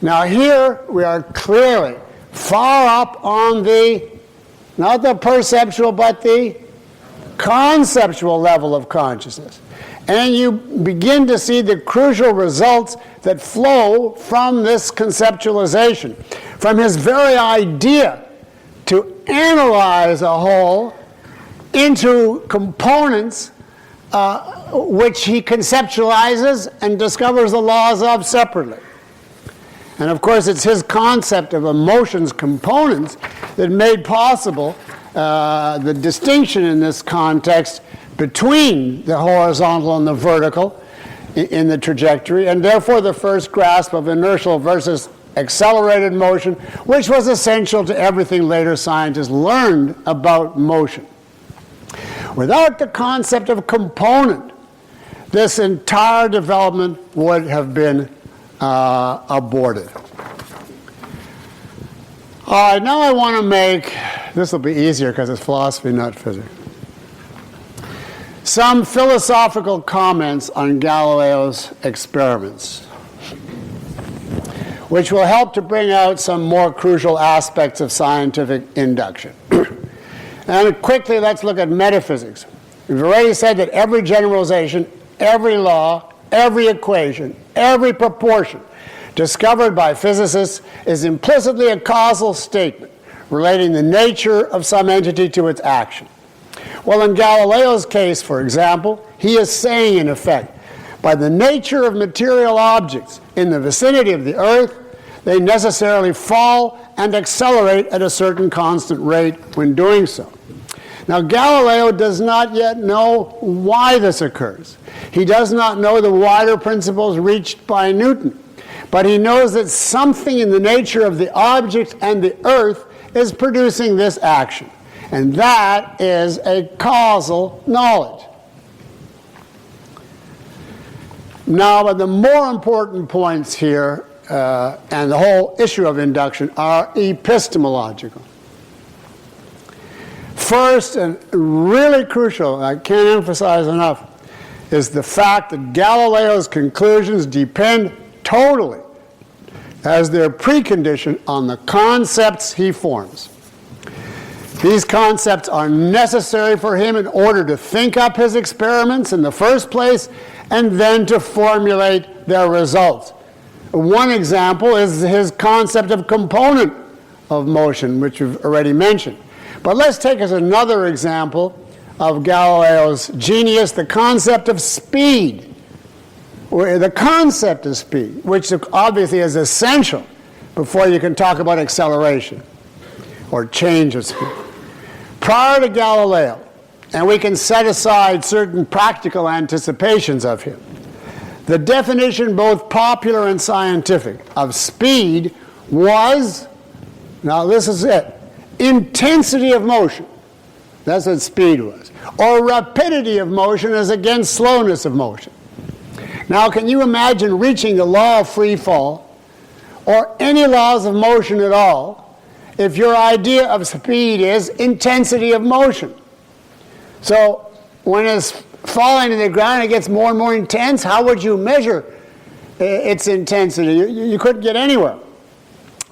Now here we are clearly far up on the, not the perceptual, but the conceptual level of consciousness. And you begin to see the crucial results that flow from this conceptualization, from his very idea to analyze a whole into components which he conceptualizes and discovers the laws of separately. And of course, it's his concept of emotions components that made possible the distinction in this context between the horizontal and the vertical in the trajectory, and therefore the first grasp of inertial versus accelerated motion, which was essential to everything later scientists learned about motion. Without the concept of component, this entire development would have been aborted. All right, now I want to make, this will be easier because it's philosophy, not physics, some philosophical comments on Galileo's experiments. which will help to bring out some more crucial aspects of scientific induction. And quickly, let's look at metaphysics. We've already said that every generalization, every law, every equation, every proportion discovered by physicists is implicitly a causal statement relating the nature of some entity to its action. Well, in Galileo's case, for example, he is saying, in effect, by the nature of material objects in the vicinity of the Earth, they necessarily fall and accelerate at a certain constant rate when doing so. Now, Galileo does not yet know why this occurs. He does not know the wider principles reached by Newton, but he knows that something in the nature of the object and the Earth is producing this action, and that is a causal knowledge. Now, but the more important points here, and the whole issue of induction, are epistemological. First, and really crucial, I can't emphasize enough, is the fact that Galileo's conclusions depend totally, as their precondition, on the concepts he forms. These concepts are necessary for him in order to think up his experiments in the first place and then to formulate their results. One example is his concept of component of motion, which we've already mentioned. But let's take as another example of Galileo's genius the concept of speed. The concept of speed, which obviously is essential before you can talk about acceleration or change of speed. Prior to Galileo, and we can set aside certain practical anticipations of him, the definition, both popular and scientific, of speed was, now this is it, intensity of motion. That's what speed was. Or rapidity of motion as against slowness of motion. Now, can you imagine reaching the law of free fall or any laws of motion at all if your idea of speed is intensity of motion? So when it's falling to the ground, it gets more and more intense. How would you measure its intensity? You couldn't get anywhere.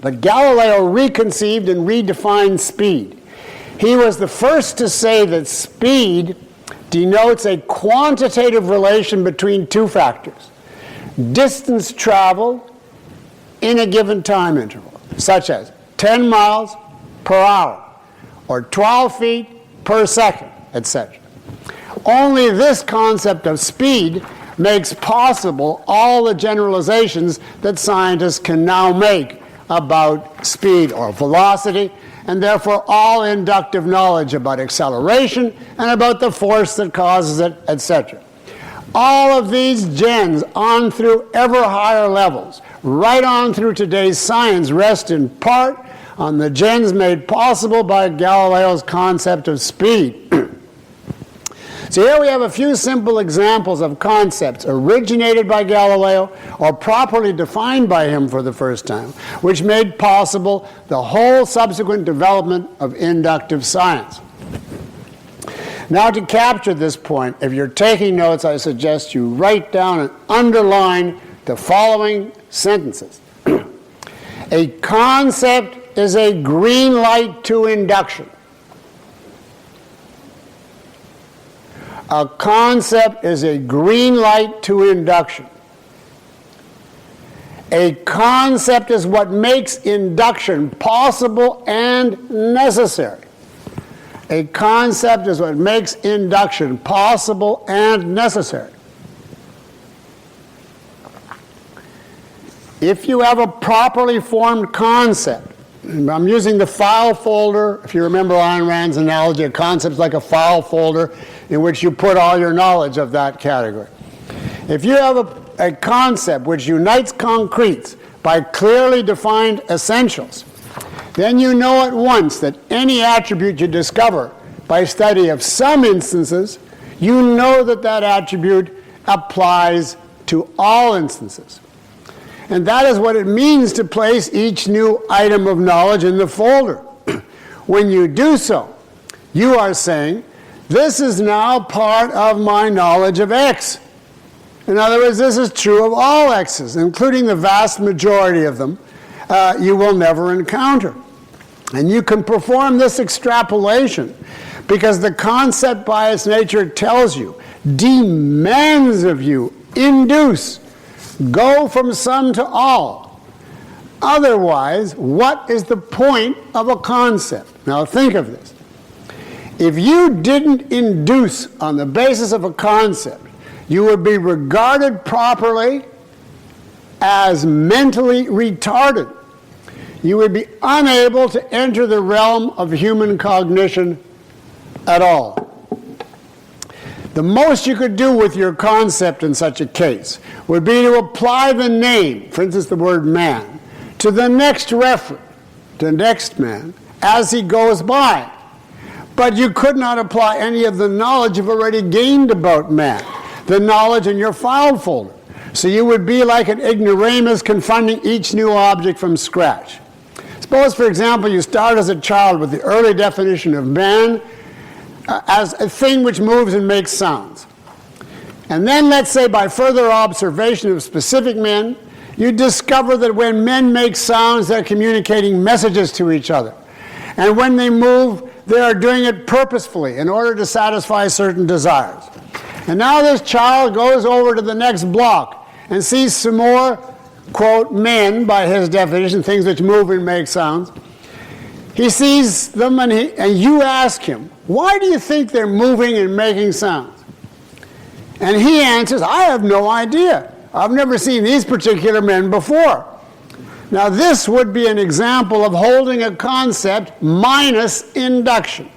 But Galileo reconceived and redefined speed. He was the first to say that speed denotes a quantitative relation between two factors: distance traveled in a given time interval, such as 10 miles per hour or 12 feet per second, etc. Only this concept of speed makes possible all the generalizations that scientists can now make about speed or velocity, and therefore all inductive knowledge about acceleration and about the force that causes it, etc. All of these gens on through ever higher levels, right on through today's science, rest in part on the gens made possible by Galileo's concept of speed. So here we have a few simple examples of concepts originated by Galileo or properly defined by him for the first time, which made possible the whole subsequent development of inductive science. Now, to capture this point, if you're taking notes, I suggest you write down and underline the following sentences. A concept is a green light to induction. A concept is a green light to induction. A concept is what makes induction possible and necessary. A concept is what makes induction possible and necessary. If you have a properly formed concept, I'm using the file folder. If you remember Ayn Rand's analogy, a concept's like a file folder in which you put all your knowledge of that category. If you have a concept which unites concretes by clearly defined essentials, then you know at once that any attribute you discover by study of some instances, you know that that attribute applies to all instances. And that is what it means to place each new item of knowledge in the folder. When you do so, you are saying, this is now part of my knowledge of X. In other words, this is true of all X's, including the vast majority of them, you will never encounter. And you can perform this extrapolation because the concept by its nature tells you, demands of you, induce, go from some to all. Otherwise, what is the point of a concept? Now think of this. If you didn't induce on the basis of a concept, you would be regarded properly as mentally retarded. You would be unable to enter the realm of human cognition at all. The most you could do with your concept in such a case would be to apply the name, for instance the word man, to the next referent, the next man, as he goes by. But you could not apply any of the knowledge you've already gained about man, the knowledge in your file folder. So you would be like an ignoramus confronting each new object from scratch. Suppose, for example, you start as a child with the early definition of man as a thing which moves and makes sounds. And then, let's say, by further observation of specific men, you discover that when men make sounds, they're communicating messages to each other. And when they move, they are doing it purposefully in order to satisfy certain desires. And now this child goes over to the next block and sees some more, quote, men, by his definition, things which move and make sounds. He sees them and you ask him, why do you think they're moving and making sounds? And he answers, I have no idea. I've never seen these particular men before. Now this would be an example of holding a concept minus induction.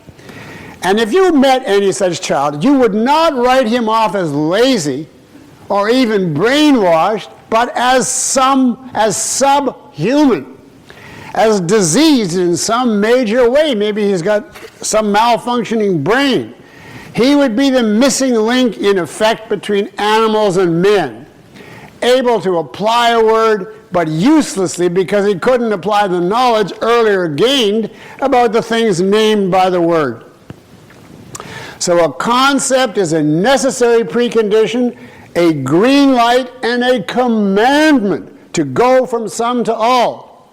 And if you met any such child, you would not write him off as lazy or even brainwashed, but as subhuman, as diseased in some major way. Maybe he's got some malfunctioning brain. He would be the missing link, in effect, between animals and men, able to apply a word, but uselessly because he couldn't apply the knowledge earlier gained about the things named by the word. So a concept is a necessary precondition, a green light, and a commandment to go from some to all.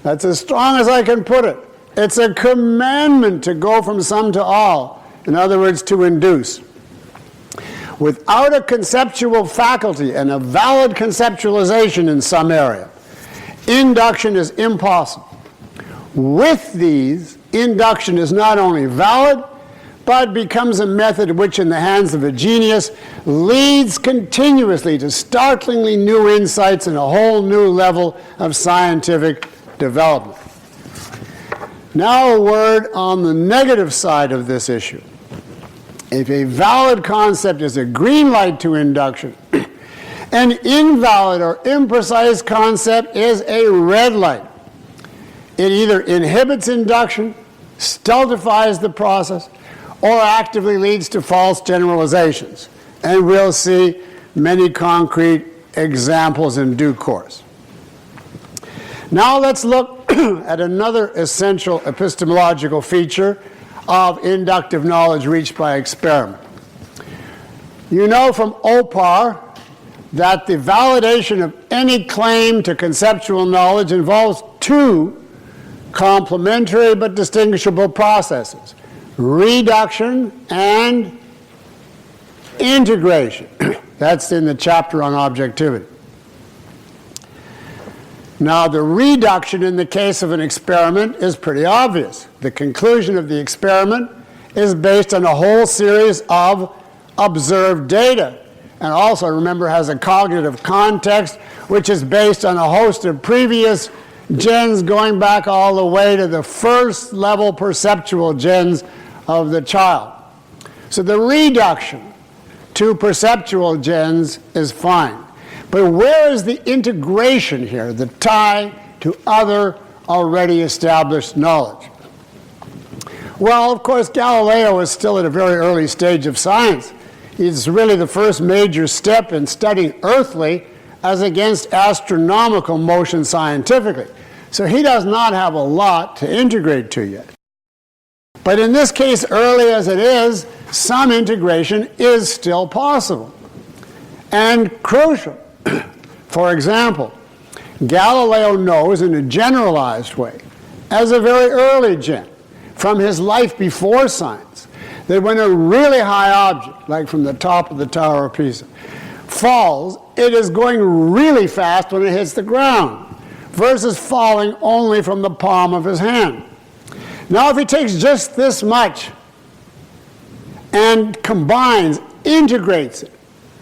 That's as strong as I can put it. It's a commandment to go from some to all. In other words, to induce. Without a conceptual faculty and a valid conceptualization in some area, induction is impossible. With these, induction is not only valid, but becomes a method which, in the hands of a genius, leads continuously to startlingly new insights and a whole new level of scientific development. Now a word on the negative side of this issue. If a valid concept is a green light to induction, an invalid or imprecise concept is a red light. It either inhibits induction, stultifies the process, or actively leads to false generalizations. And we'll see many concrete examples in due course. Now let's look at another essential epistemological feature of inductive knowledge reached by experiment. You know from OPAR that the validation of any claim to conceptual knowledge involves two complementary but distinguishable processes: reduction and integration. That's in the chapter on objectivity. Now, the reduction in the case of an experiment is pretty obvious. The conclusion of the experiment is based on a whole series of observed data, and also, remember, has a cognitive context which is based on a host of previous gens going back all the way to the first level perceptual gens of the child. So the reduction to perceptual gens is fine. But where is the integration here, the tie to other already established knowledge? Well, of course, Galileo is still at a very early stage of science. It's really the first major step in studying earthly as against astronomical motion scientifically. So he does not have a lot to integrate to yet. But in this case, early as it is, some integration is still possible and crucial. For example, Galileo knows in a generalized way, as a very early gen, from his life before science, that when a really high object, like from the top of the Tower of Pisa, falls, it is going really fast when it hits the ground, versus falling only from the palm of his hand. Now, if he takes just this much and combines, integrates it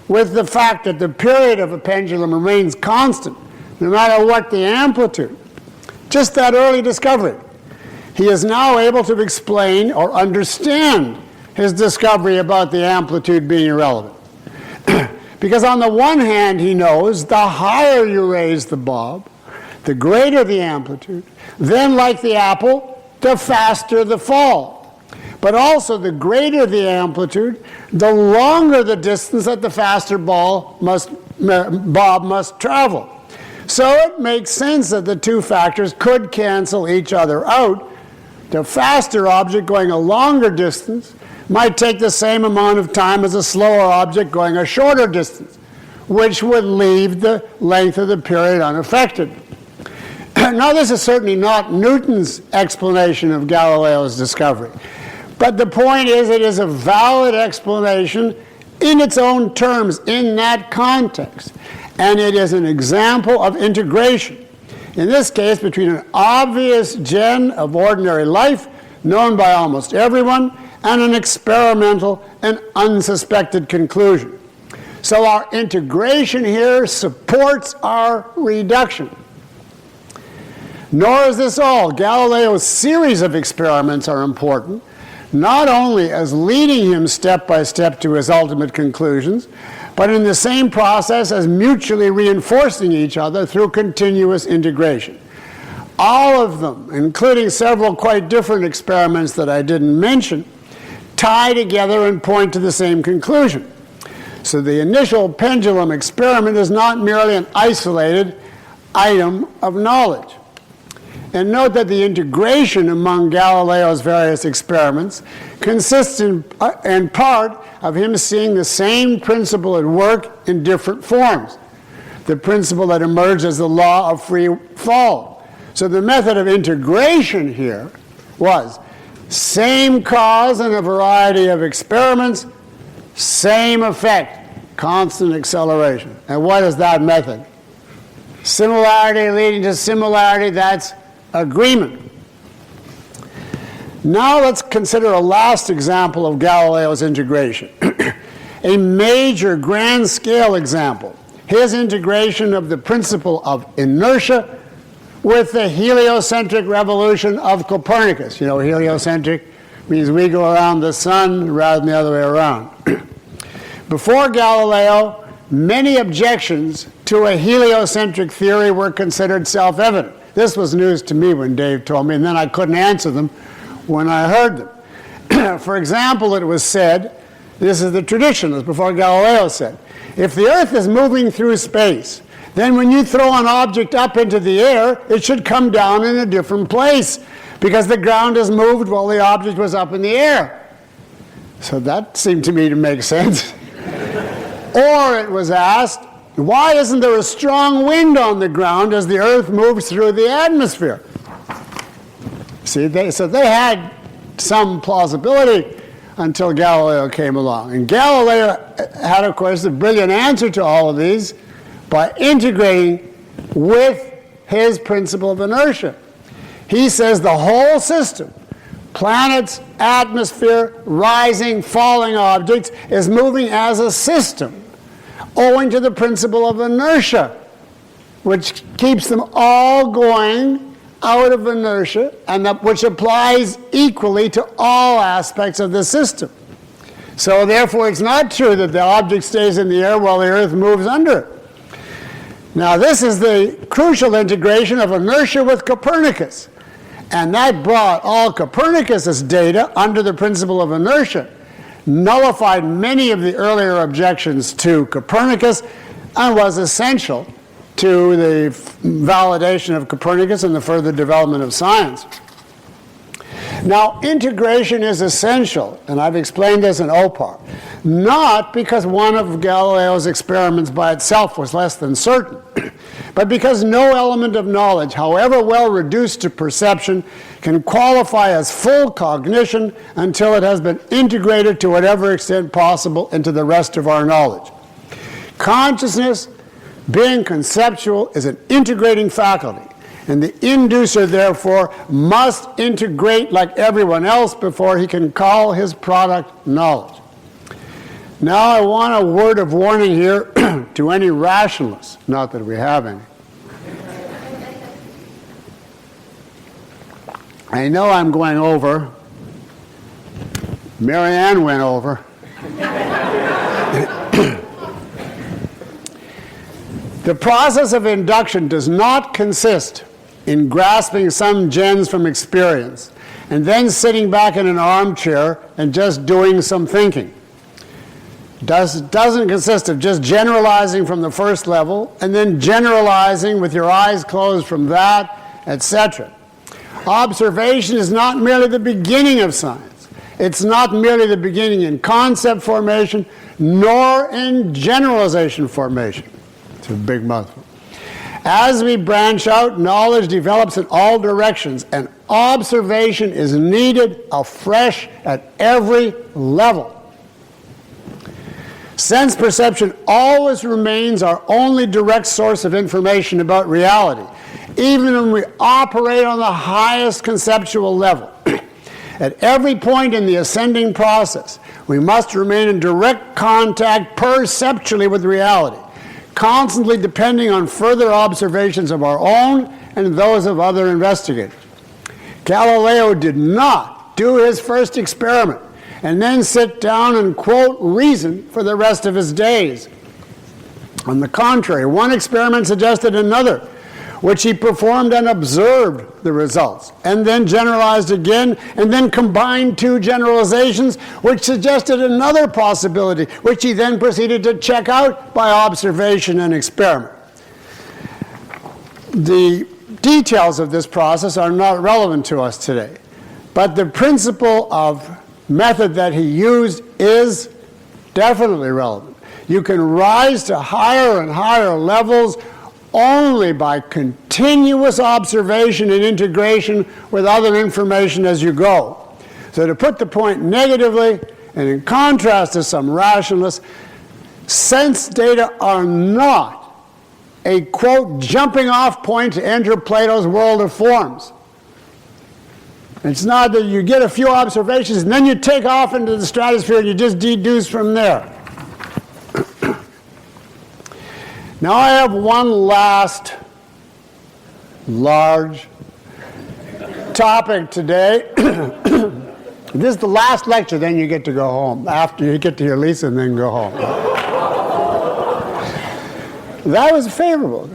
with the fact that the period of a pendulum remains constant, no matter what the amplitude, just that early discovery, he is now able to explain or understand his discovery about the amplitude being irrelevant. Because on the one hand, he knows the higher you raise the bob, the greater the amplitude, then like the apple, the faster the fall. But also the greater the amplitude, the longer the distance that the faster bob must travel. So it makes sense that the two factors could cancel each other out. The faster object going a longer distance might take the same amount of time as a slower object going a shorter distance, which would leave the length of the period unaffected. Now, this is certainly not Newton's explanation of Galileo's discovery, but the point is it is a valid explanation in its own terms in that context, and it is an example of integration, in this case between an obvious gen of ordinary life known by almost everyone and an experimental and unsuspected conclusion. So our integration here supports our reduction. Nor is this all. Galileo's series of experiments are important, not only as leading him step by step to his ultimate conclusions, but in the same process as mutually reinforcing each other through continuous integration. All of them, including several quite different experiments that I didn't mention, tie together and point to the same conclusion. So the initial pendulum experiment is not merely an isolated item of knowledge. And note that the integration among Galileo's various experiments consists in part of him seeing the same principle at work in different forms, the principle that emerged as the law of free fall. So the method of integration here was same cause in a variety of experiments, same effect, constant acceleration. And what is that method? Similarity leading to similarity, that's agreement. Now let's consider a last example of Galileo's integration. A major grand-scale example, his integration of the principle of inertia with the heliocentric revolution of Copernicus. You know, heliocentric means we go around the sun rather than the other way around. Before Galileo, many objections to a heliocentric theory were considered self-evident. This was news to me when Dave told me, and then I couldn't answer them when I heard them. For example, it was said, this is the tradition, as before Galileo said, if the Earth is moving through space, then when you throw an object up into the air, it should come down in a different place, because the ground has moved while the object was up in the air. So that seemed to me to make sense. Or it was asked, why isn't there a strong wind on the ground as the Earth moves through the atmosphere? See, so they had some plausibility until Galileo came along. And Galileo had, of course, a brilliant answer to all of these by integrating with his principle of inertia. He says the whole system, planets, atmosphere, rising, falling objects, is moving as a system, owing to the principle of inertia, which keeps them all going out of inertia, and which applies equally to all aspects of the system. So therefore, it's not true that the object stays in the air while the Earth moves under it. Now, this is the crucial integration of inertia with Copernicus. And that brought all Copernicus's data under the principle of inertia, nullified many of the earlier objections to Copernicus, and was essential to the validation of Copernicus and the further development of science. Now, integration is essential, and I've explained this in OPAR, not because one of Galileo's experiments by itself was less than certain, but because no element of knowledge, however well reduced to perception, can qualify as full cognition until it has been integrated to whatever extent possible into the rest of our knowledge. Consciousness, being conceptual, is an integrating faculty, and the inducer, therefore, must integrate like everyone else before he can call his product knowledge. Now I want a word of warning here to any rationalists, not that we have any. I know I'm going over. Marianne went over. The process of induction does not consist in grasping some gems from experience and then sitting back in an armchair and just doing some thinking. Doesn't consist of just generalizing from the first level and then generalizing with your eyes closed from that, etc. Observation is not merely the beginning of science. It's not merely the beginning in concept formation, nor in generalization formation. It's a big mouthful. As we branch out, knowledge develops in all directions, and observation is needed afresh at every level. Sense perception always remains our only direct source of information about reality, even when we operate on the highest conceptual level. At every point in the ascending process, we must remain in direct contact perceptually with reality, constantly depending on further observations of our own and those of other investigators. Galileo did not do his first experiment and then sit down and quote reason for the rest of his days. On the contrary, one experiment suggested another, which he performed and observed the results, and then generalized again, and then combined two generalizations, which suggested another possibility, which he then proceeded to check out by observation and experiment. The details of this process are not relevant to us today, but the principle of method that he used is definitely relevant. You can rise to higher and higher levels only by continuous observation and integration with other information as you go. So to put the point negatively, and in contrast to some rationalists, sense data are not a, quote, jumping off point to enter Plato's world of forms. It's not that you get a few observations and then you take off into the stratosphere and you just deduce from there. Now I have one last large topic today. This is the last lecture, then you get to go home. After you get to hear Lisa and then go home. That was favorable.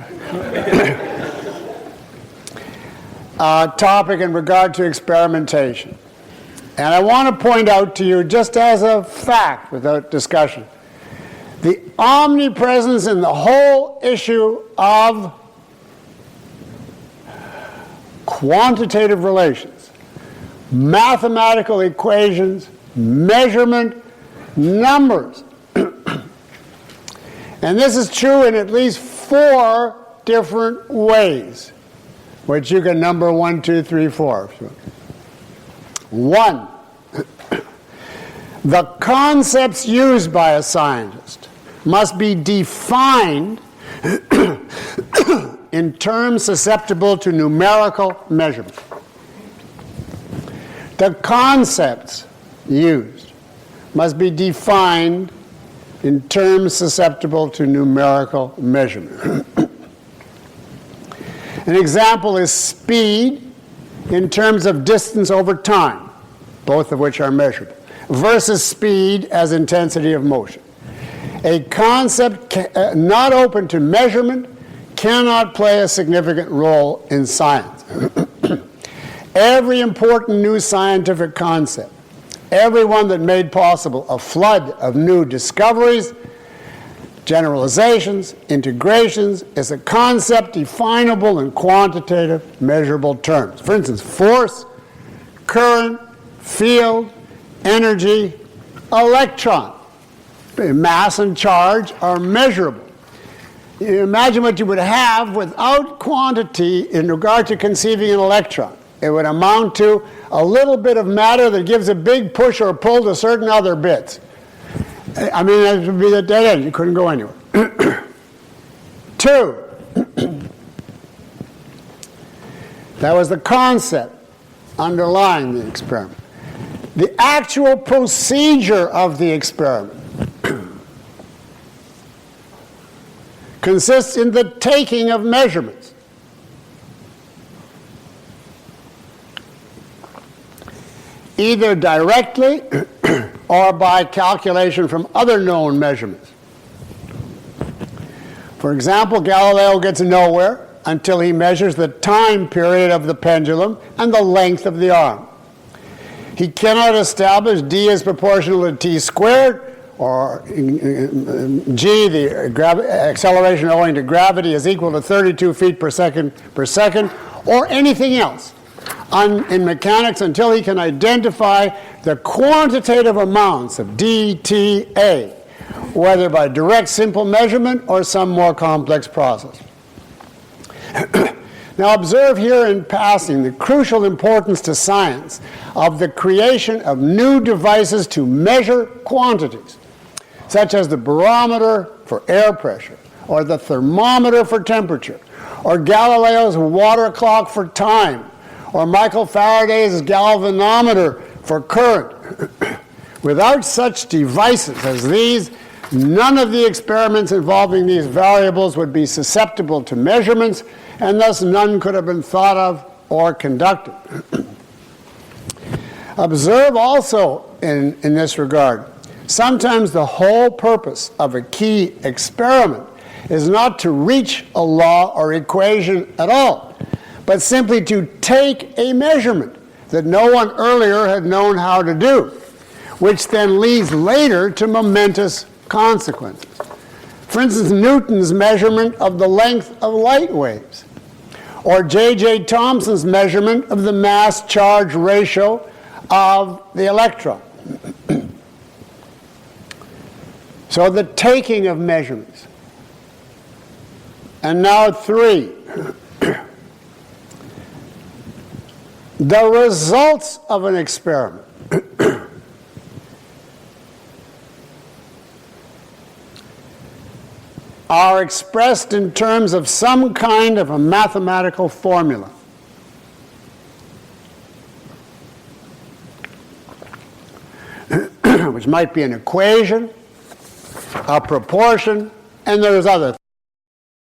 Topic in regard to experimentation. And I want to point out to you, just as a fact without discussion, the omnipresence in the whole issue of quantitative relations, mathematical equations, measurement, numbers. And this is true in at least 4 different ways, which you can number 1, 2, 3, 4. 1, the concepts used by a scientist must be defined in terms susceptible to numerical measurement. The concepts used must be defined in terms susceptible to numerical measurement. An example is speed in terms of distance over time, both of which are measurable, versus speed as intensity of motion. A concept not open to measurement cannot play a significant role in science. Every important new scientific concept, every one that made possible a flood of new discoveries, generalizations, integrations, is a concept definable in quantitative, measurable terms. For instance, force, current, field, energy, electron, mass and charge are measurable. Imagine what you would have without quantity in regard to conceiving an electron. It would amount to a little bit of matter that gives a big push or pull to certain other bits. I mean, that would be the dead end. You couldn't go anywhere. 2. That was the concept underlying the experiment. The actual procedure of the experiment consists in the taking of measurements. Either directly or by calculation from other known measurements. For example, Galileo gets nowhere until he measures the time period of the pendulum and the length of the arm. He cannot establish d is proportional to t squared, or g, the acceleration owing to gravity, is equal to 32 feet per second, or anything else in mechanics until he can identify the quantitative amounts of d, t, a, whether by direct simple measurement or some more complex process. Now observe here in passing the crucial importance to science of the creation of new devices to measure quantities, such as the barometer for air pressure, or the thermometer for temperature, or Galileo's water clock for time, or Michael Faraday's galvanometer for current. Without such devices as these, none of the experiments involving these variables would be susceptible to measurements, and thus none could have been thought of or conducted. Observe also in this regard, sometimes the whole purpose of a key experiment is not to reach a law or equation at all, but simply to take a measurement that no one earlier had known how to do, which then leads later to momentous consequences. For instance, Newton's measurement of the length of light waves, or J.J. Thomson's measurement of the mass-charge ratio of the electron. So the taking of measurements. And now 3. The results of an experiment. Are expressed in terms of some kind of a mathematical formula. Which might be an equation, a proportion, and there's other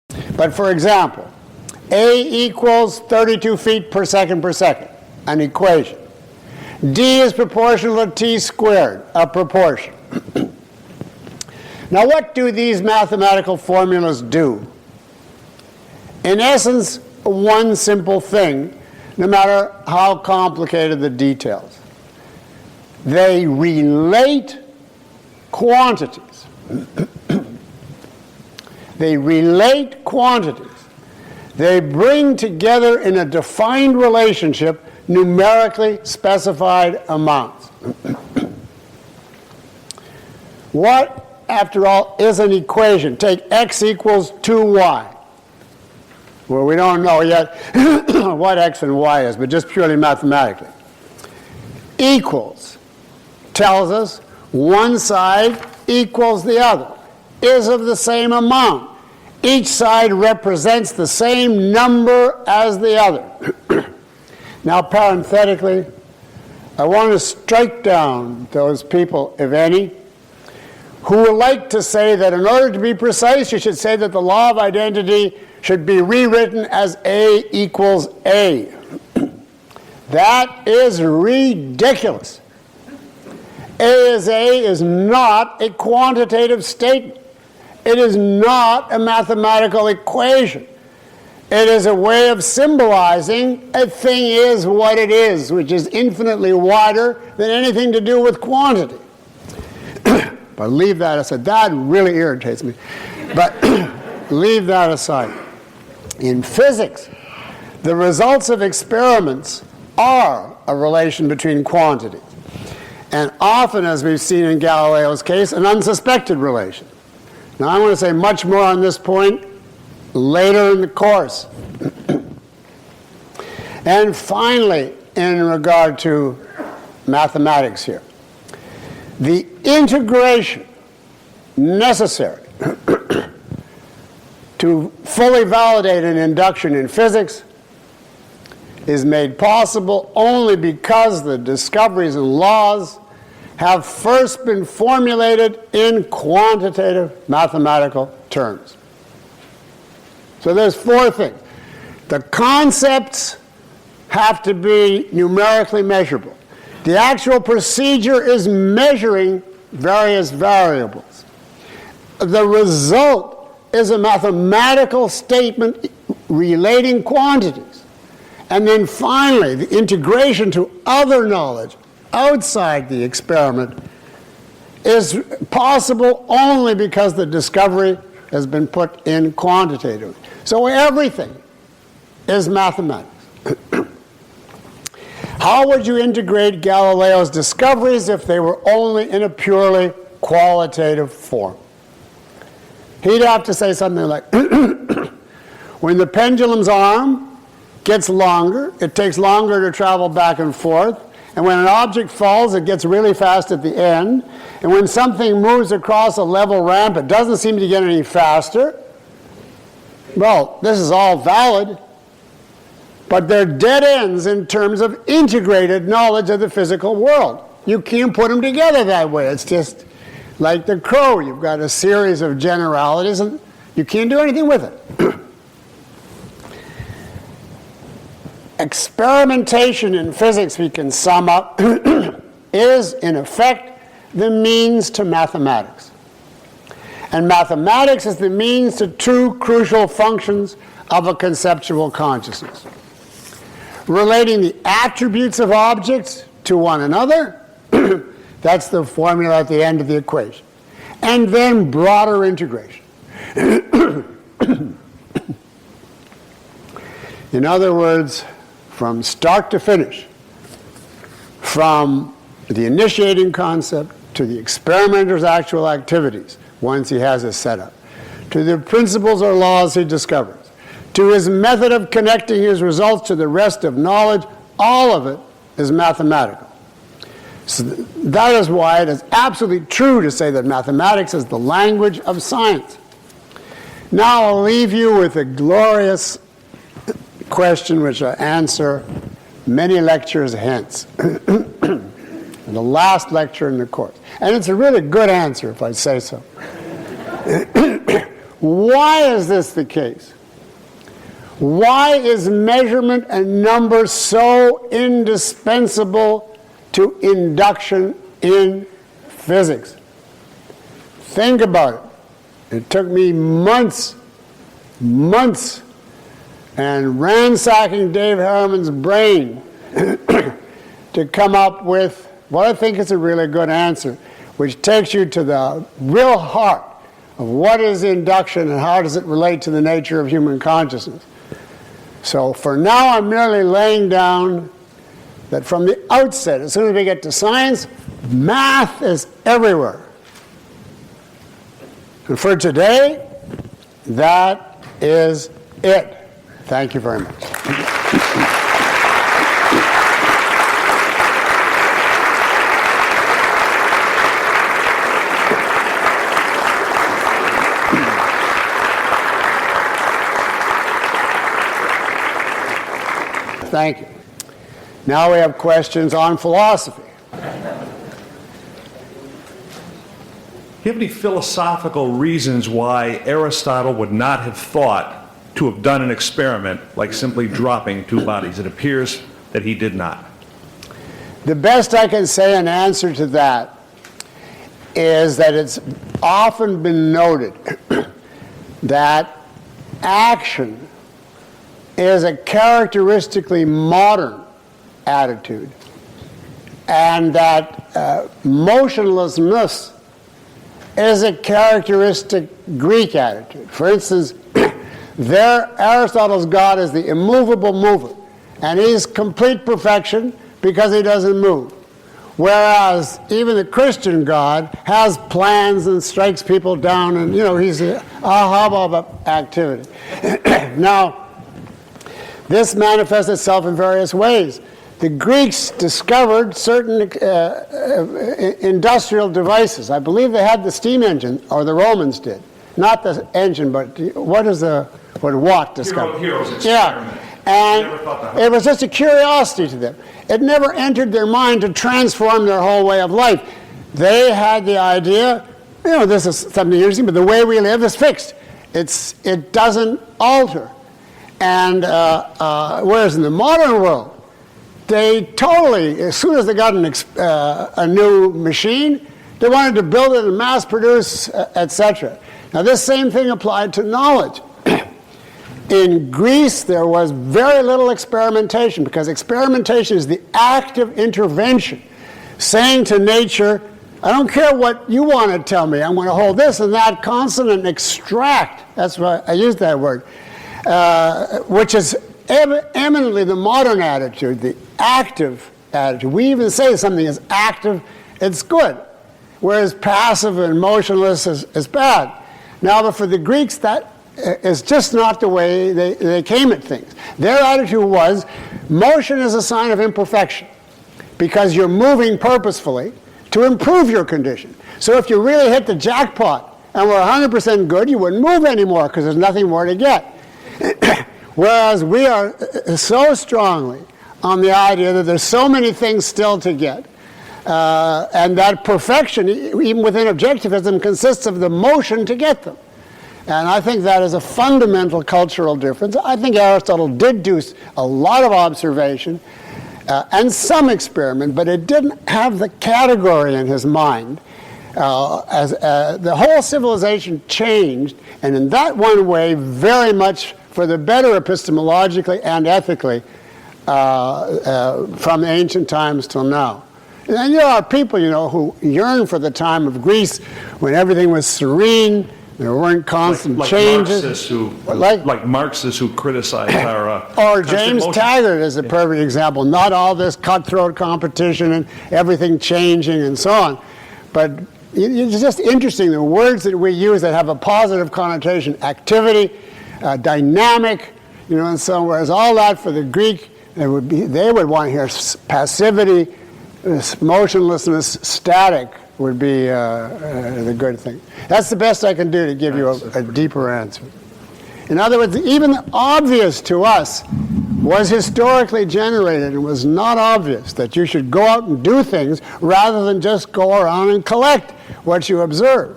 things. But for example, A equals 32 feet per second, an equation. D is proportional to t squared, a proportion. Now, what do these mathematical formulas do? In essence, one simple thing, no matter how complicated the details. They relate quantities. They relate quantities. They bring together in a defined relationship numerically specified amounts. What, after all, is an equation? Take x equals 2y. Well, we don't know yet what x and y is, but just purely mathematically. Equals tells us one side equals the other, is of the same amount. Each side represents the same number as the other. Now, parenthetically, I want to strike down those people, if any, who would like to say that in order to be precise, you should say that the law of identity should be rewritten as A equals A. That is ridiculous. A is not a quantitative statement. It is not a mathematical equation. It is a way of symbolizing a thing is what it is, which is infinitely wider than anything to do with quantity. But leave that aside. That really irritates me. But leave that aside. In physics, the results of experiments are a relation between quantities. And often, as we've seen in Galileo's case, an unsuspected relation. Now, I want to say much more on this point later in the course. And finally, in regard to mathematics here, the integration necessary to fully validate an induction in physics is made possible only because the discoveries and laws have first been formulated in quantitative mathematical terms. So there's four things. The concepts have to be numerically measurable. The actual procedure is measuring various variables. The result is a mathematical statement relating quantities. And then finally, the integration to other knowledge outside the experiment is possible only because the discovery has been put in quantitatively. So everything is mathematics. How would you integrate Galileo's discoveries if they were only in a purely qualitative form? He'd have to say something like, when the pendulum's arm gets longer, it takes longer to travel back and forth, and when an object falls, it gets really fast at the end, and when something moves across a level ramp, it doesn't seem to get any faster. Well, this is all valid, but they're dead ends in terms of integrated knowledge of the physical world. You can't put them together that way. It's just like the crow. You've got a series of generalities, and you can't do anything with it. Experimentation in physics, we can sum up, is, in effect, the means to mathematics. And mathematics is the means to two crucial functions of a conceptual consciousness: relating the attributes of objects to one another, that's the formula at the end of the equation, and then broader integration. In other words, from start to finish, from the initiating concept to the experimenter's actual activities, once he has a setup, to the principles or laws he discovers, to his method of connecting his results to the rest of knowledge, all of it is mathematical. So that is why it is absolutely true to say that mathematics is the language of science. Now I'll leave you with a glorious question which I answer many lectures hence. The last lecture in the course. And it's a really good answer, if I say so. Why is this the case? Why is measurement and number so indispensable to induction in physics? Think about it. It took me months and ransacking Dave Harriman's brain to come up with what I think is a really good answer, which takes you to the real heart of what is induction and how does it relate to the nature of human consciousness. So for now, I'm merely laying down that from the outset, as soon as we get to science, math is everywhere. And for today, that is it. Thank you very much. Thank you. Now we have questions on philosophy. Do you have any philosophical reasons why Aristotle would not have thought to have done an experiment like simply dropping two bodies? It appears that he did not. The best I can say in answer to that is that it's often been noted that action is a characteristically modern attitude, and that motionlessness is a characteristic Greek attitude. For instance, Aristotle's God is the immovable mover, and he's complete perfection because he doesn't move. Whereas even the Christian God has plans and strikes people down, and he's a hub of activity. Now, this manifests itself in various ways. The Greeks discovered certain industrial devices. I believe they had the steam engine, or the Romans did. Not the engine, but what Watt discovered? Heroes experiment. Yeah. And it was just a curiosity to them. It never entered their mind to transform their whole way of life. They had the idea, this is something interesting, but the way we live is fixed. It doesn't alter. And whereas in the modern world, they totally, as soon as they got a new machine, they wanted to build it and mass produce, etc. Now this same thing applied to knowledge. In Greece, there was very little experimentation, because experimentation is the active intervention, saying to nature, I don't care what you want to tell me, I'm going to hold this and that constant and extract. That's why I used that word, which is eminently the modern attitude, the active attitude. We even say something is active, it's good, whereas passive and motionless is bad. Now, but for the Greeks, that is just not the way they came at things. Their attitude was, motion is a sign of imperfection, because you're moving purposefully to improve your condition. So if you really hit the jackpot and were 100% good, you wouldn't move anymore, because there's nothing more to get. Whereas we are so strongly on the idea that there's so many things still to get, and that perfection, even within objectivism, consists of the motion to get them. And I think that is a fundamental cultural difference. I think Aristotle did do a lot of observation and some experiment, but it didn't have the category in his mind. As the whole civilization changed, and in that one way, very much for the better epistemologically and ethically from ancient times till now. And there are people, who yearn for the time of Greece when everything was serene. There weren't constant changes. Like Marxists who criticize our... or James Taggart is a perfect example. Not all this cutthroat competition and everything changing and so on. But it's just interesting, the words that we use that have a positive connotation, activity, dynamic, and so on. Whereas all that for the Greek, they would want to hear passivity, motionlessness, static, would be the good thing. That's the best I can do to give you a deeper answer. In other words, even the obvious to us was historically generated and was not obvious, that you should go out and do things rather than just go around and collect what you observe.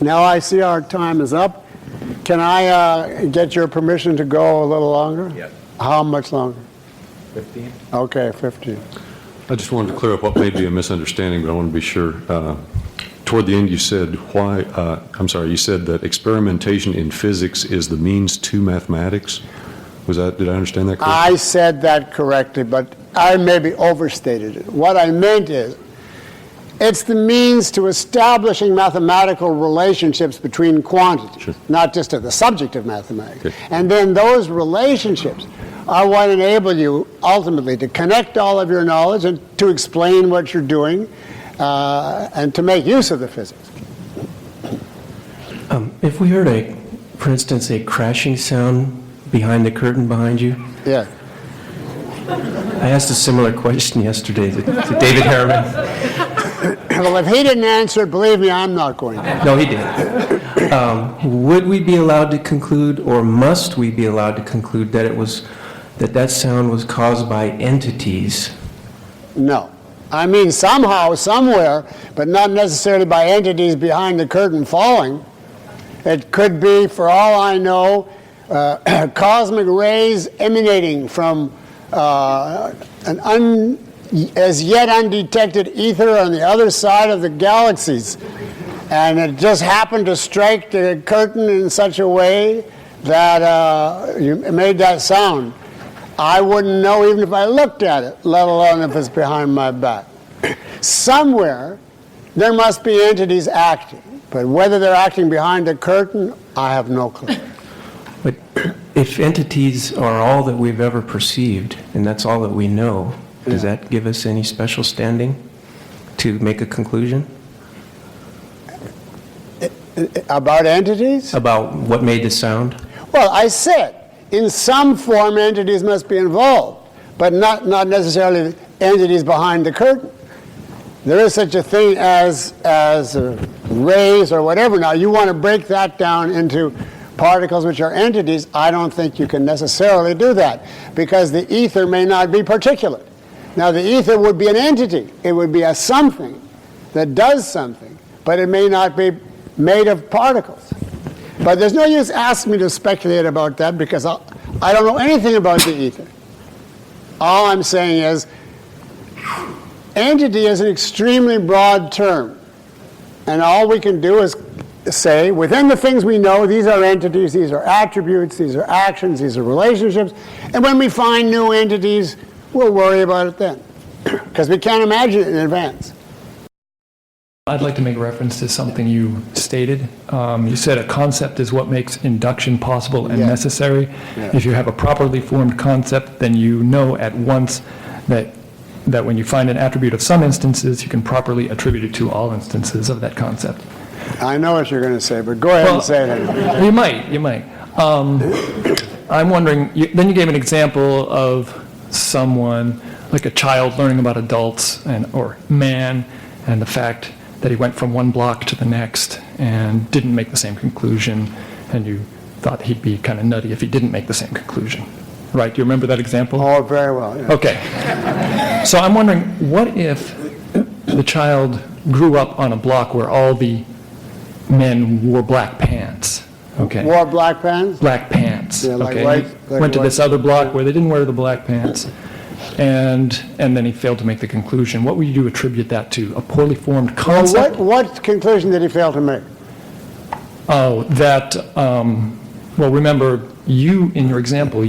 Now I see our time is up. Can I get your permission to go a little longer? Yes. How much longer? 15. Okay, 15. I just wanted to clear up what may be a misunderstanding, but I want to be sure. Toward the end, you said you said that experimentation in physics is the means to mathematics. Did I understand that correctly? I said that correctly, but I maybe overstated it. What I meant is, it's the means to establishing mathematical relationships between quantities, Sure. not just to the subject of mathematics. Okay. And then those relationships are what enable you ultimately to connect all of your knowledge and to explain what you're doing and to make use of the physics. If we heard for instance, a crashing sound behind the curtain behind you, Yeah. I asked a similar question yesterday to David Harriman. Well, if he didn't answer it, believe me, I'm not going to. No, he did. Would we be allowed to conclude, or must we be allowed to conclude that sound was caused by entities? No. I mean, somehow, somewhere, but not necessarily by entities behind the curtain falling. It could be, for all I know, cosmic rays emanating from an as yet undetected ether on the other side of the galaxies. And it just happened to strike the curtain in such a way that it made that sound. I wouldn't know even if I looked at it, let alone if it's behind my back. Somewhere, there must be entities acting. But whether they're acting behind a curtain, I have no clue. But if entities are all that we've ever perceived, and that's all that we know, does that give us any special standing to make a conclusion About entities? about what made the sound? Well, I said, in some form entities must be involved, but not necessarily entities behind the curtain. There is such a thing as rays or whatever. Now, you want to break that down into particles which are entities. I don't think you can necessarily do that, because the ether may not be particulate. Now, the ether would be an entity. It would be a something that does something, but it may not be made of particles. But there's no use asking me to speculate about that, because I don't know anything about the ether. All I'm saying is, entity is an extremely broad term. And all we can do is say, within the things we know, these are entities, these are attributes, these are actions, these are relationships. And when we find new entities, we'll worry about it then, because we can't imagine it in advance. I'd like to make reference to something you stated. You said a concept is what makes induction possible and necessary. Yeah. If you have a properly formed concept, then you know at once that when you find an attribute of some instances, you can properly attribute it to all instances of that concept. I know what you're going to say, but go ahead and say it anyway. You might. I'm wondering, then you gave an example of someone, like a child learning about adults or man, and the fact that he went from one block to the next and didn't make the same conclusion, and you thought he'd be kind of nutty if he didn't make the same conclusion. Right? Do you remember that example? Oh, very well. Yeah. Okay. So I'm wondering, what if the child grew up on a block where all the men wore black pants? Okay. Wore black pants? Black pants. Yeah, like okay. white- He like went to white- this other block where they didn't wear the black pants, and then he failed to make the conclusion. What would you attribute that to? A poorly formed Well, concept? what conclusion did he fail to make? Oh, that, well, remember, in your example,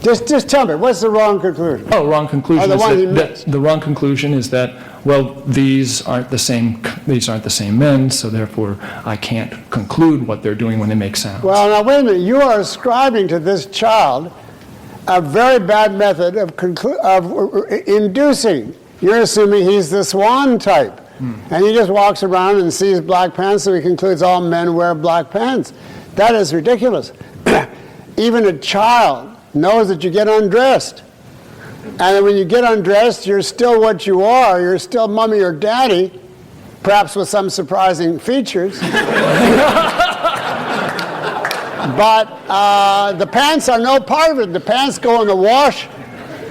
Just tell me, what's the wrong conclusion? wrong conclusion. Oh, the is one he that- missed. The wrong conclusion is that, well, these aren't the same men, so therefore I can't conclude what they're doing when they make sounds. Well, now, wait a minute. You are ascribing to this child a very bad method of inducing. You're assuming he's the swan type. And he just walks around and sees black pants, so he concludes all men wear black pants. That is ridiculous. Even a child knows that you get undressed. And then when you get undressed, you're still what you are. You're still mommy or daddy, perhaps with some surprising features. But the pants are no part of it. The pants go in the wash,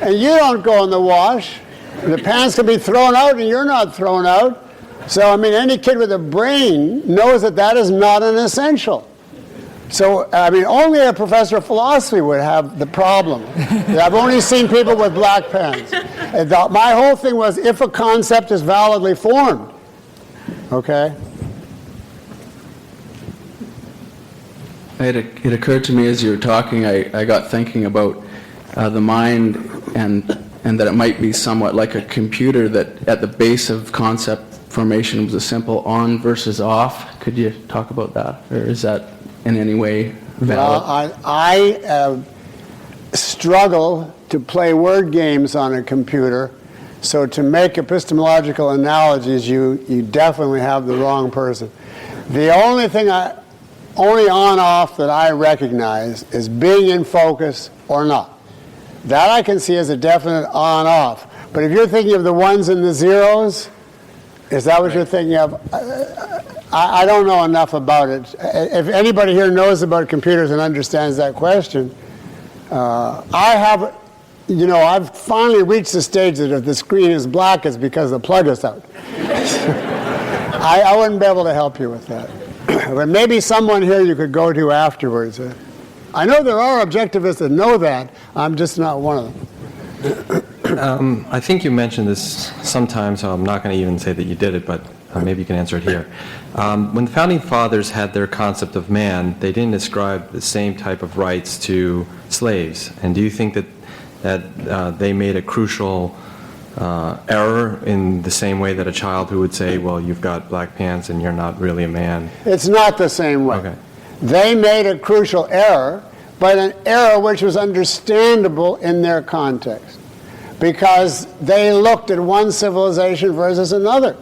and you don't go in the wash. The pants can be thrown out, and you're not thrown out. So, I mean, any kid with a brain knows that that is not an essential. So, I mean, only a professor of philosophy would have the problem. I've only seen people with black pants. My whole thing was, if a concept is validly formed, okay? It occurred to me as you were talking, I got thinking about the mind and that it might be somewhat like a computer, that at the base of concept formation was a simple on versus off. Could you talk about that? Or is that in any way valid? Well, I struggle to play word games on a computer, so to make epistemological analogies, you definitely have the wrong person. The only thing only on-off that I recognize is being in focus or not. That I can see as a definite on-off. But if you're thinking of the ones and the zeros, is that what you're thinking of? I don't know enough about it. If anybody here knows about computers and understands that question, I've finally reached the stage that if the screen is black, it's because the plug is out. I wouldn't be able to help you with that. But maybe someone here you could go to afterwards. I know there are objectivists that know that. I'm just not one of them. I think you mentioned this sometimes, so I'm not going to even say that you did it, but maybe you can answer it here. When the Founding Fathers had their concept of man, they didn't ascribe the same type of rights to slaves. And do you think that they made a crucial error in the same way that a child who would say, well, you've got black pants and you're not really a man? It's not the same way. Okay. They made a crucial error, but an error which was understandable in their context, because they looked at one civilization versus another.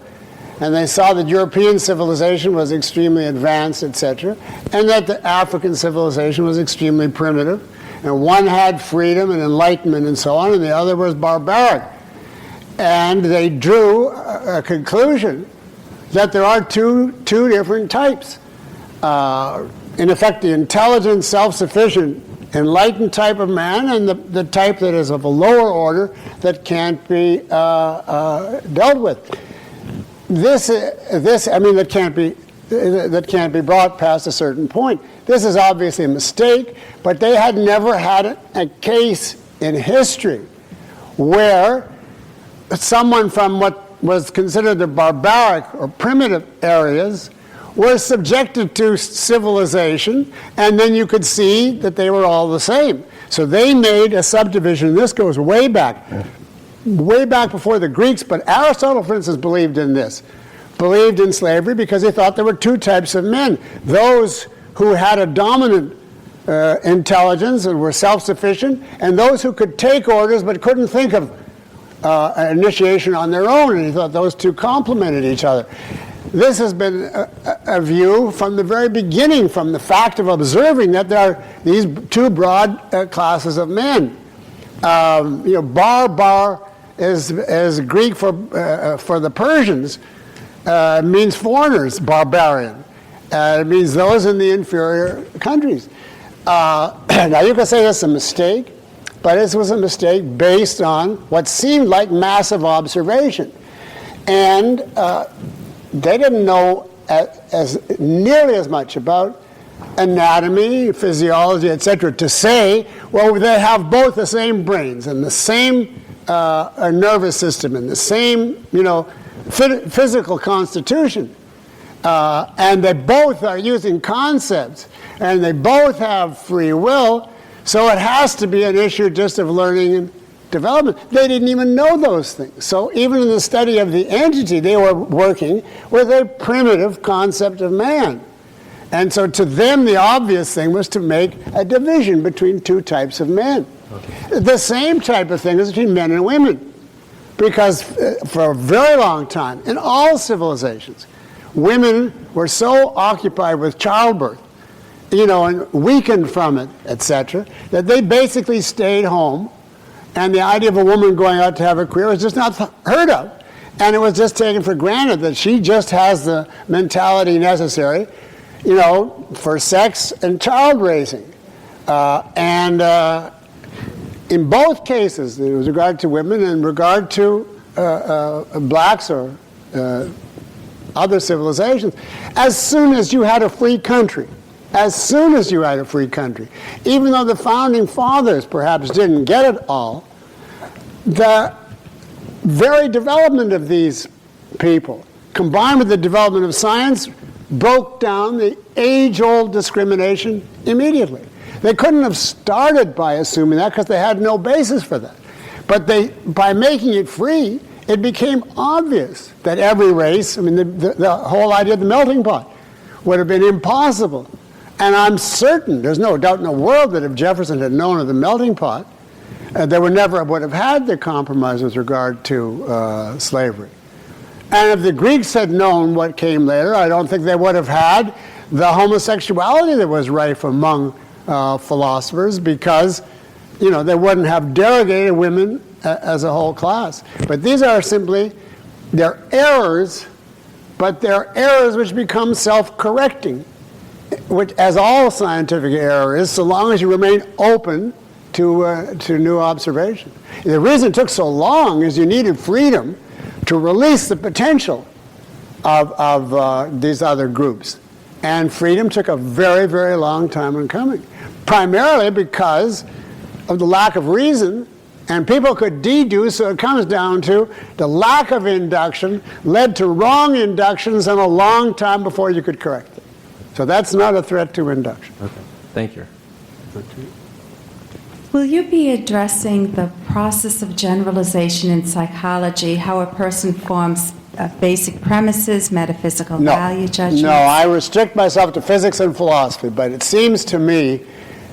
And they saw that European civilization was extremely advanced, etc., and that the African civilization was extremely primitive. And one had freedom and enlightenment and so on, and the other was barbaric. And they drew a conclusion that there are two different types. In effect, the intelligent, self-sufficient, enlightened type of man, and the type that is of a lower order that can't be dealt with. That can't be brought past a certain point. This is obviously a mistake, but they had never had a case in history where someone from what was considered the barbaric or primitive areas were subjected to civilization, and then you could see that they were all the same. So they made a subdivision. This goes way back before the Greeks, but Aristotle, for instance, believed in this. Believed in slavery because he thought there were two types of men. Those who had a dominant intelligence and were self-sufficient, and those who could take orders but couldn't think of an initiation on their own, and he thought those two complemented each other. This has been a view from the very beginning, from the fact of observing that there are these two broad classes of men. Bar is Greek for the Persians, means foreigners, barbarian. It means those in the inferior countries. Now you can say that's a mistake, but this was a mistake based on what seemed like massive observation. And they didn't know as nearly as much about anatomy, physiology, etc., to say, well, they have both the same brains and the same nervous system and the same, physical constitution, and they both are using concepts, and they both have free will, so it has to be an issue just of learning and development. They didn't even know those things. So even in the study of the entity, they were working with a primitive concept of man. And so to them, the obvious thing was to make a division between two types of men. Okay. The same type of thing is between men and women. Because for a very long time, in all civilizations, women were so occupied with childbirth, and weakened from it, etc., that they basically stayed home, and the idea of a woman going out to have a career was just not heard of. And it was just taken for granted that she just has the mentality necessary, for sex and child raising. In both cases, with regard to women and regard to blacks or other civilizations, as soon as you had a free country, even though the founding fathers perhaps didn't get it all, the very development of these people, combined with the development of science, broke down the age-old discrimination immediately. They couldn't have started by assuming that because they had no basis for that. But by making it free, it became obvious that every race, the whole idea of the melting pot would have been impossible. And I'm certain, there's no doubt in the world that if Jefferson had known of the melting pot, they would have had the compromise with regard to slavery. And if the Greeks had known what came later, I don't think they would have had the homosexuality that was rife among philosophers, because they wouldn't have derogated women as a whole class. But these are simply, they're errors, but they're errors which become self-correcting, which, as all scientific error is, so long as you remain open to new observation. The reason it took so long is you needed freedom to release the potential of these other groups. And freedom took a very, very long time in coming, primarily because of the lack of reason, and people could deduce, so it comes down to the lack of induction led to wrong inductions and a long time before you could correct them. So that's not a threat to induction. Okay, thank you. Will you be addressing the process of generalization in psychology, how a person forms basic premises, metaphysical No. value judgments? No, I restrict myself to physics and philosophy, but it seems to me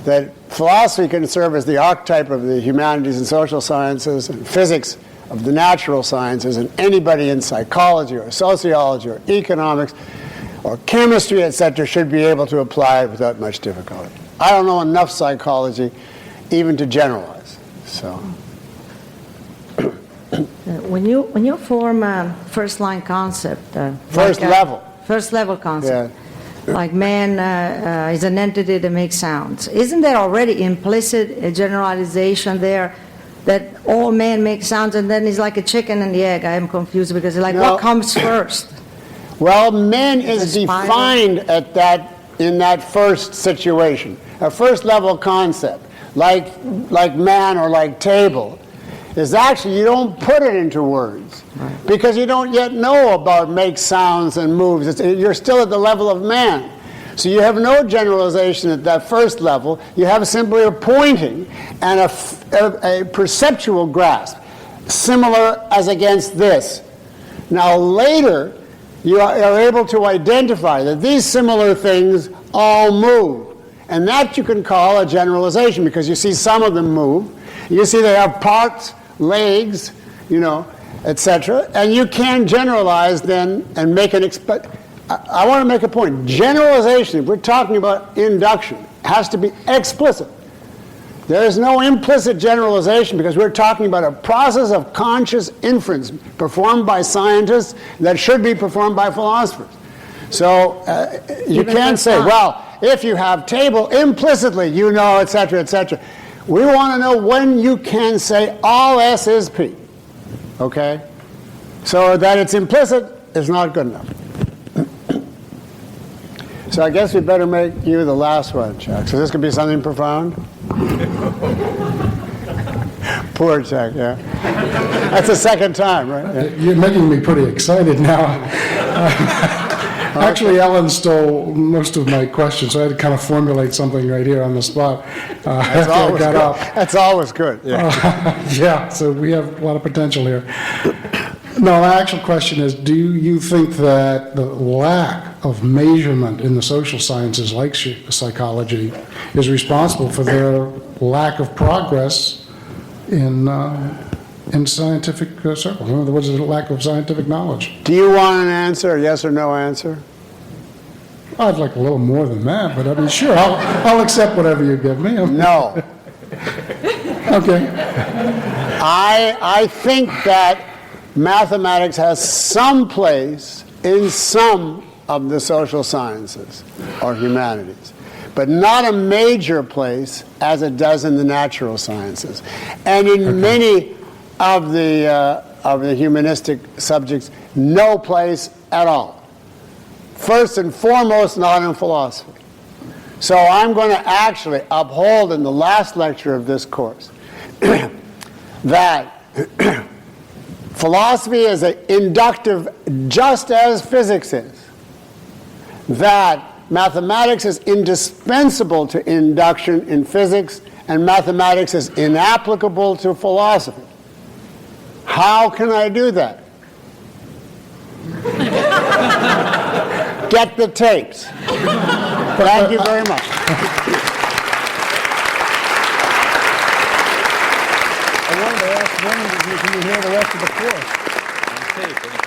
that philosophy can serve as the archetype of the humanities and social sciences, and physics of the natural sciences, and anybody in psychology or sociology or economics or chemistry, etc., should be able to apply it without much difficulty. I don't know enough psychology even to generalize. So, When you form a first-line concept, first level. First-level concept, Yeah. like man is an entity that makes sounds, isn't there already implicit a generalization there that all man makes sounds, and then it's like a chicken and the egg? I am confused because it's like, No. what comes first? Well, man is The spiral. defined in that first situation. A first level concept, like man or like table, is actually, you don't put it into words because you don't yet know about makes sounds and moves. You're still at the level of man. So you have no generalization at that first level. You have simply a pointing and a perceptual grasp, similar as against this. Now later, you are able to identify that these similar things all move. And that you can call a generalization because you see some of them move. You see they have parts, legs, etc. And you can generalize then and make an I want to make a point. Generalization, if we're talking about induction, has to be explicit. There is no implicit generalization because we're talking about a process of conscious inference performed by scientists that should be performed by philosophers. So you can't say, well, if you have table, implicitly you know, etc., etc. We want to know when you can say all S is P. Okay? So that it's implicit is not good enough. So I guess we better make you the last one, Chuck. So this could be something profound? Poor Chuck, yeah. That's the second time, right? Yeah. You're making me pretty excited now. Actually, Ellen stole most of my questions, so I had to kind of formulate something right here on the spot after I got up. That's always good. Yeah. Yeah, so we have a lot of potential here. No, my actual question is, do you think that the lack of measurement in the social sciences, like psychology, is responsible for their lack of progress in scientific circles? In other words, the lack of scientific knowledge. Do you want an answer, a yes or no answer? I'd like a little more than that, but I mean, sure, I'll accept whatever you give me. No. Okay. I think that mathematics has some place in some of the social sciences or humanities, but not a major place as it does in the natural sciences. And in many of the humanistic subjects, no place at all. First and foremost, not in philosophy. So I'm going to actually uphold in the last lecture of this course that philosophy is inductive just as physics is. That mathematics is indispensable to induction in physics and mathematics is inapplicable to philosophy. How can I do that? Get the tapes. Thank you very much. I wanted to ask women if you can hear the rest of the course.